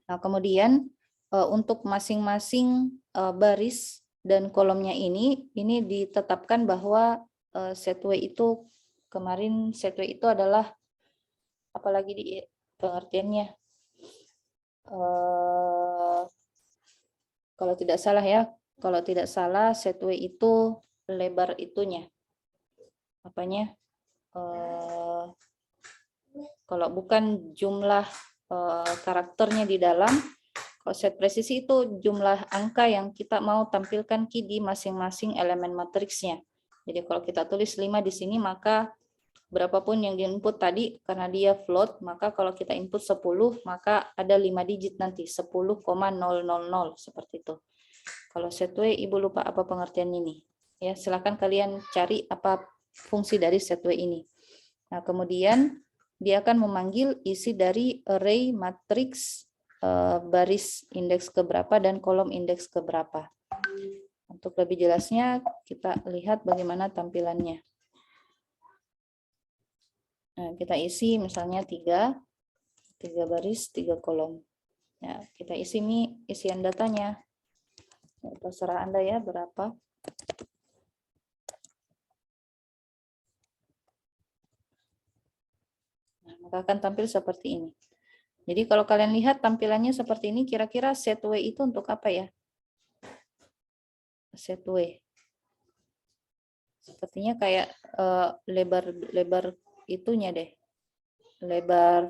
Nah, kemudian untuk masing-masing baris dan kolomnya ini ditetapkan bahwa setway itu kemarin setway itu adalah apalagi di pengertiannya kalau tidak salah ya, kalau tidak salah setway itu lebar itunya kalau bukan jumlah karakternya di dalam. Kalau set presisi itu jumlah angka yang kita mau tampilkan key di masing-masing elemen matriksnya. Jadi kalau kita tulis 5 di sini, maka berapapun yang diinput tadi, karena dia float, maka kalau kita input 10, maka ada 5 digit nanti, 10,000, seperti itu. Kalau setway, Ibu lupa apa pengertian ini. Ya, silakan kalian cari apa fungsi dari setway ini. Nah, kemudian dia akan memanggil isi dari array matriks baris indeks keberapa dan kolom indeks keberapa. Untuk lebih jelasnya kita lihat bagaimana tampilannya. Nah, kita isi misalnya 3 baris 3 kolom. Ya, kita isi isian datanya. Ya, terserah Anda ya berapa. Nah, maka akan tampil seperti ini. Jadi kalau kalian lihat tampilannya seperti ini, kira-kira setway itu untuk apa ya? Setway. Sepertinya kayak lebar itunya deh. Lebar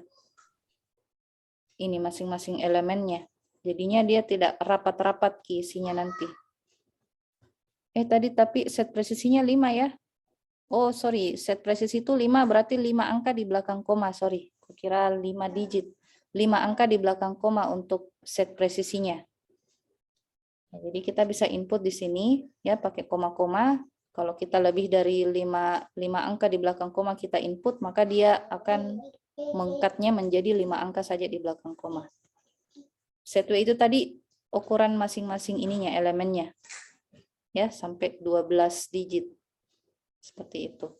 ini masing-masing elemennya. Jadinya dia tidak rapat-rapat isinya nanti. Tapi set presisinya 5 ya. Oh, sorry, set presisi itu 5 berarti 5 angka di belakang koma, sorry. Kukira 5 digit. 5 angka di belakang koma untuk set presisinya. Nah, jadi kita bisa input di sini ya pakai koma-koma. Kalau kita lebih dari 5 angka di belakang koma kita input, maka dia akan mengcutnya menjadi 5 angka saja di belakang koma. Setway itu tadi ukuran masing-masing ininya, elemennya. Ya, sampai 12 digit. Seperti itu.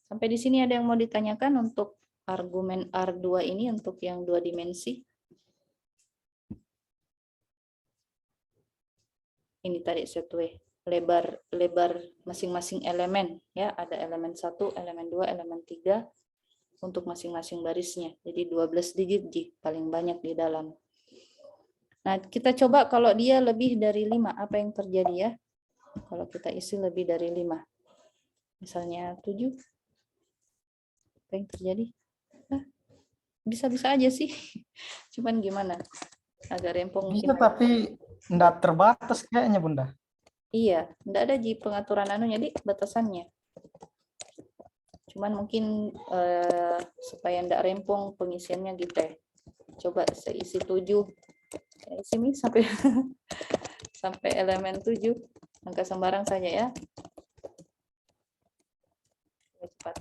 Sampai di sini ada yang mau ditanyakan untuk argumen R2 ini untuk yang 2 dimensi? ini tadi setwe lebar masing-masing elemen ya, ada elemen 1, elemen 2, elemen 3 untuk masing-masing barisnya. Jadi 12 digit paling banyak di dalam. Nah, kita coba kalau dia lebih dari 5, apa yang terjadi ya? Kalau kita isi lebih dari 5. Misalnya 7. Apa yang terjadi? Bisa-bisa aja sih. Cuman gimana? Agak rempong Bisa mungkin. tapi enggak terbatas kayaknya Bunda. Iya, enggak ada pengaturan anunya batasannya. Cuman mungkin supaya enggak rempong pengisiannya gitu ya. Coba saya isi 7. Ya, isi nih sampai sampai elemen 7. Angka sembarang saja ya. Cepat.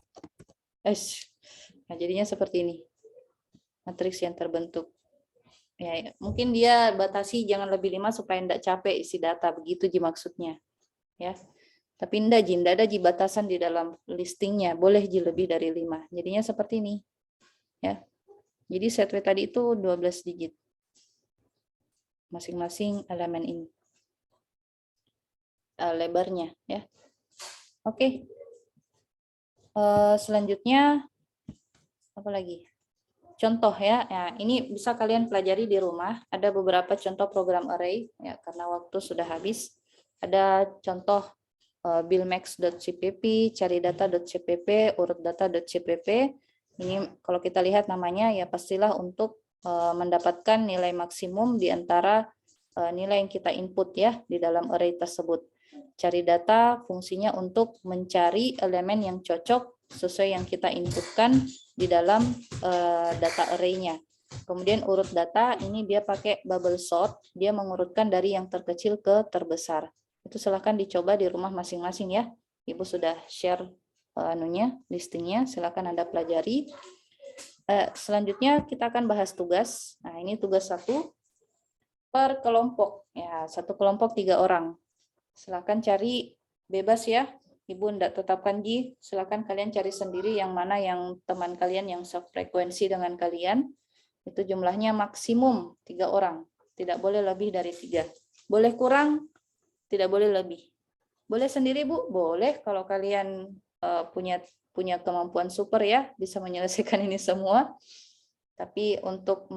Nah, jadinya seperti ini. Matriks yang terbentuk. Ya, mungkin dia batasi jangan lebih 5 supaya enggak capek isi data, begitu maksudnya. Ya. Tapi enggak ada batasan di dalam listingnya, boleh lebih dari 5. Jadinya seperti ini. Ya. Jadi setwe tadi itu 12 digit. Masing-masing elemen ini. Lebarnya ya. Oke. Selanjutnya apa lagi? Contoh ya. Nah, ini bisa kalian pelajari di rumah. Ada beberapa contoh program array ya, karena waktu sudah habis. Ada contoh billmax.cpp, caridata.cpp, urutdata.cpp. Ini kalau kita lihat namanya ya pastilah untuk mendapatkan nilai maksimum di antara nilai yang kita input ya di dalam array tersebut. Cari data fungsinya untuk mencari elemen yang cocok sesuai yang kita inputkan di dalam data array-nya. Kemudian urut data ini dia pakai bubble sort, dia mengurutkan dari yang terkecil ke terbesar. Itu silahkan dicoba di rumah masing-masing ya. Ibu sudah share listingnya, silahkan Anda pelajari. Selanjutnya kita akan bahas tugas. Nah, ini tugas 1 per kelompok. Ya, satu kelompok 3 orang. Silahkan cari bebas ya. Ibu tidak tetapkan silahkan kalian cari sendiri yang mana yang teman kalian yang sefrekuensi dengan kalian. Itu jumlahnya maksimum 3 orang. Tidak boleh lebih dari 3. Boleh kurang, tidak boleh lebih. Boleh sendiri Bu? Boleh kalau kalian punya kemampuan super ya, bisa menyelesaikan ini semua. Tapi untuk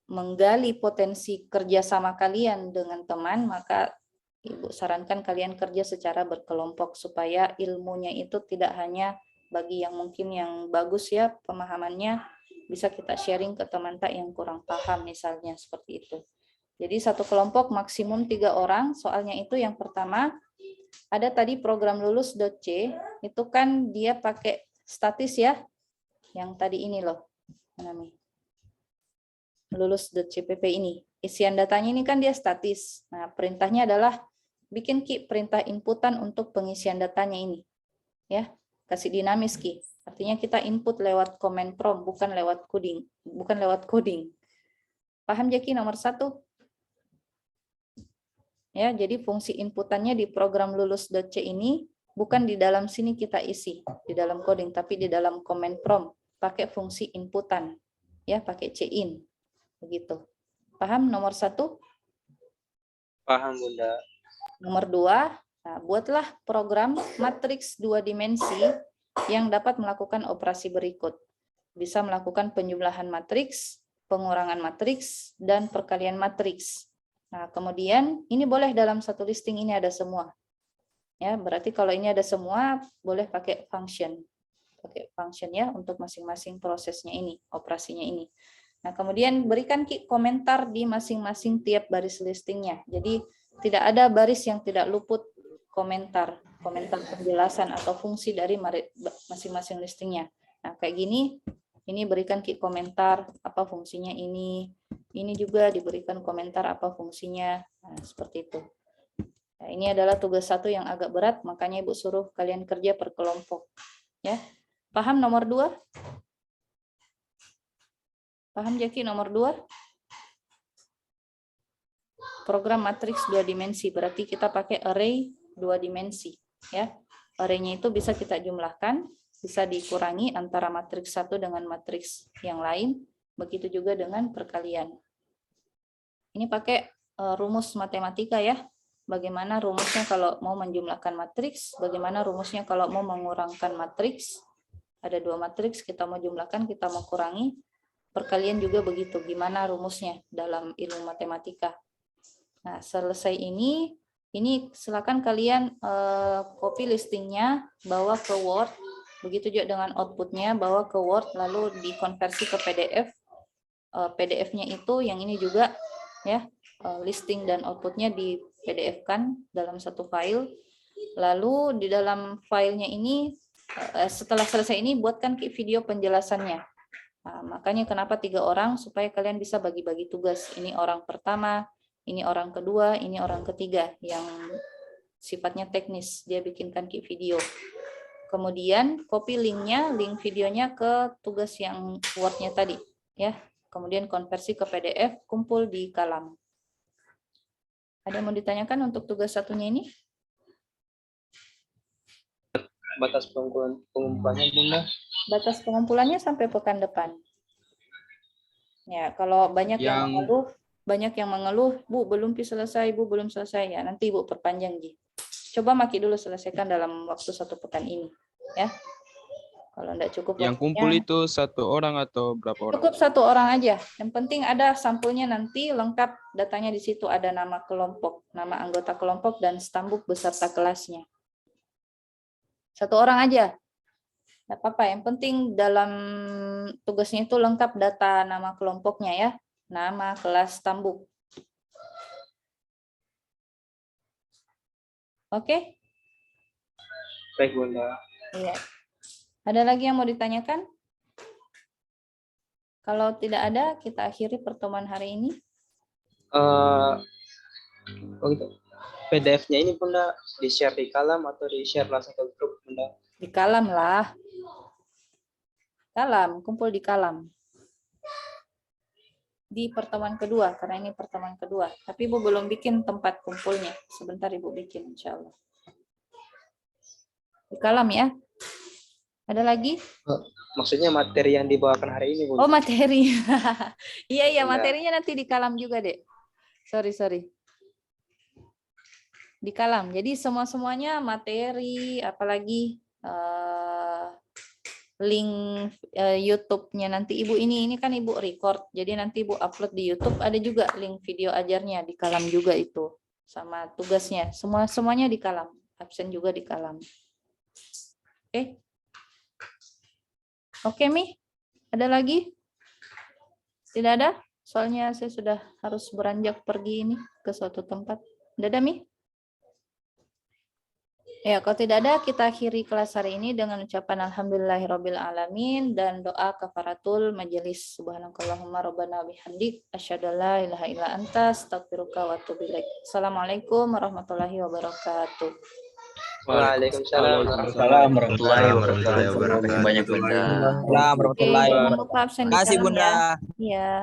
menggali potensi kerjasama kalian dengan teman, maka Ibu sarankan kalian kerja secara berkelompok supaya ilmunya itu tidak hanya bagi yang mungkin yang bagus ya pemahamannya, bisa kita sharing ke teman tak yang kurang paham misalnya seperti itu. Jadi satu kelompok maksimum 3 orang. Soalnya itu yang pertama ada tadi program lulus.c itu kan dia pakai statis ya, yang tadi ini loh namanya lulus.cpp ini. Isian datanya ini kan dia statis. Nah, perintahnya adalah bikin perintah inputan untuk pengisian datanya ini. Ya, kasih dinamis Artinya kita input lewat command prompt, bukan lewat coding. Paham Jaki nomor 1? Ya, jadi fungsi inputannya di program lulus.c ini bukan di dalam sini kita isi di dalam coding, tapi di dalam command prompt pakai fungsi inputan. Ya, pakai cin. Begitu. Paham nomor 1? Paham Bunda. Nomor 2, nah, buatlah program matriks 2 dimensi yang dapat melakukan operasi berikut. Bisa melakukan penjumlahan matriks, pengurangan matriks, dan perkalian matriks. Nah, kemudian ini boleh dalam satu listing ini ada semua. Ya, berarti kalau ini ada semua, boleh pakai function. Pakai function ya untuk masing-masing prosesnya ini, operasinya ini. Nah, kemudian berikan komentar di masing-masing tiap baris listingnya. Jadi tidak ada baris yang tidak luput komentar penjelasan atau fungsi dari masing-masing listingnya. Nah, kayak gini, ini berikan komentar apa fungsinya ini juga diberikan komentar apa fungsinya. Nah, seperti itu. Nah, ini adalah tugas 1 yang agak berat, makanya Ibu suruh kalian kerja per kelompok. Ya, paham nomor 2? Paham Jaki nomor 2? Program matriks 2 dimensi, berarti kita pakai array 2 dimensi. Ya, array-nya itu bisa kita jumlahkan, bisa dikurangi antara matriks 1 dengan matriks yang lain, begitu juga dengan perkalian. Ini pakai rumus matematika ya. Bagaimana rumusnya kalau mau menjumlahkan matriks, bagaimana rumusnya kalau mau mengurangkan matriks. Ada 2 matriks, kita mau jumlahkan, kita mau kurangi. Perkalian juga begitu, gimana rumusnya dalam ilmu matematika. Nah, selesai ini silakan kalian copy listingnya, bawa ke Word. Begitu juga dengan outputnya, bawa ke Word, lalu dikonversi ke PDF. PDF-nya itu yang ini juga ya, listing dan outputnya di PDF-kan dalam satu file. Lalu di dalam filenya ini, setelah selesai ini buatkan video penjelasannya. Nah, makanya kenapa 3 orang, supaya kalian bisa bagi-bagi tugas. Ini orang pertama, ini orang kedua, ini orang ketiga yang sifatnya teknis. Dia bikinkan video. Kemudian copy linknya, link videonya ke tugas yang Word-nya tadi, ya. Kemudian konversi ke PDF, kumpul di Kalam. Ada yang mau ditanyakan untuk tugas satunya ini? Batas pengumpulannya Bunda. Batas pengumpulannya sampai pekan depan. Ya, kalau banyak yang mengeluh, Bu, belum selesai, Bu, belum selesai, ya nanti Ibu perpanjang, Ji. Coba Maki dulu selesaikan dalam waktu 1 pekan ini, ya. Kalau enggak cukup Yang kumpul itu 1 orang atau berapa orang? cukup 1 orang aja. Yang penting ada sampulnya, nanti lengkap datanya di situ, ada nama kelompok, nama anggota kelompok dan stambuk beserta kelasnya. 1 orang aja. Enggak apa-apa, yang penting dalam tugasnya itu lengkap data nama kelompoknya ya. Nama, kelas, stambuk. Oke? Baik Bunda. Iya. Ada lagi yang mau ditanyakan? Kalau tidak ada, kita akhiri pertemuan hari ini. Gitu. PDF-nya ini Bunda di-share di Kalam atau di-share langsung ke grup Bunda? Di Kalam lah. Kalam, kumpul di Kalam. Di pertemuan kedua, karena ini pertemuan kedua. Tapi Ibu belum bikin tempat kumpulnya. Sebentar Ibu bikin, insya Allah. Di Kalam ya. Ada lagi? Maksudnya materi yang dibawakan hari ini Bunda. Oh, materi. Iya, Iya. materinya nanti di Kalam juga, Dek. Sorry. Di Kalam. Jadi semuanya materi, apalagi link YouTube-nya nanti Ibu ini kan Ibu record. Jadi nanti Ibu upload di YouTube, ada juga link video ajarnya di Kalam juga itu. Sama tugasnya. Semuanya di Kalam. Absen juga di Kalam. Oke. Oke, Mi. Ada lagi? Tidak ada? Soalnya saya sudah harus beranjak pergi ini ke suatu tempat. Tidak ada, Mi? Ya, kalau tidak ada, kita akhiri kelas hari ini dengan ucapan alhamdulillahirabbil alamin dan doa kafaratul majelis. Subhanakallahumma rabbana bihamdik asyhadu an la ilaha illa anta astaghfiruka wa atubu ilaik. Assalamualaikum warahmatullahi wabarakatuh. Waalaikumsalam warahmatullahi wabarakatuh. Banyak Bunda. Oke, jangan lupa absen di Terima kasih Kalam Bunda. ya. Iya.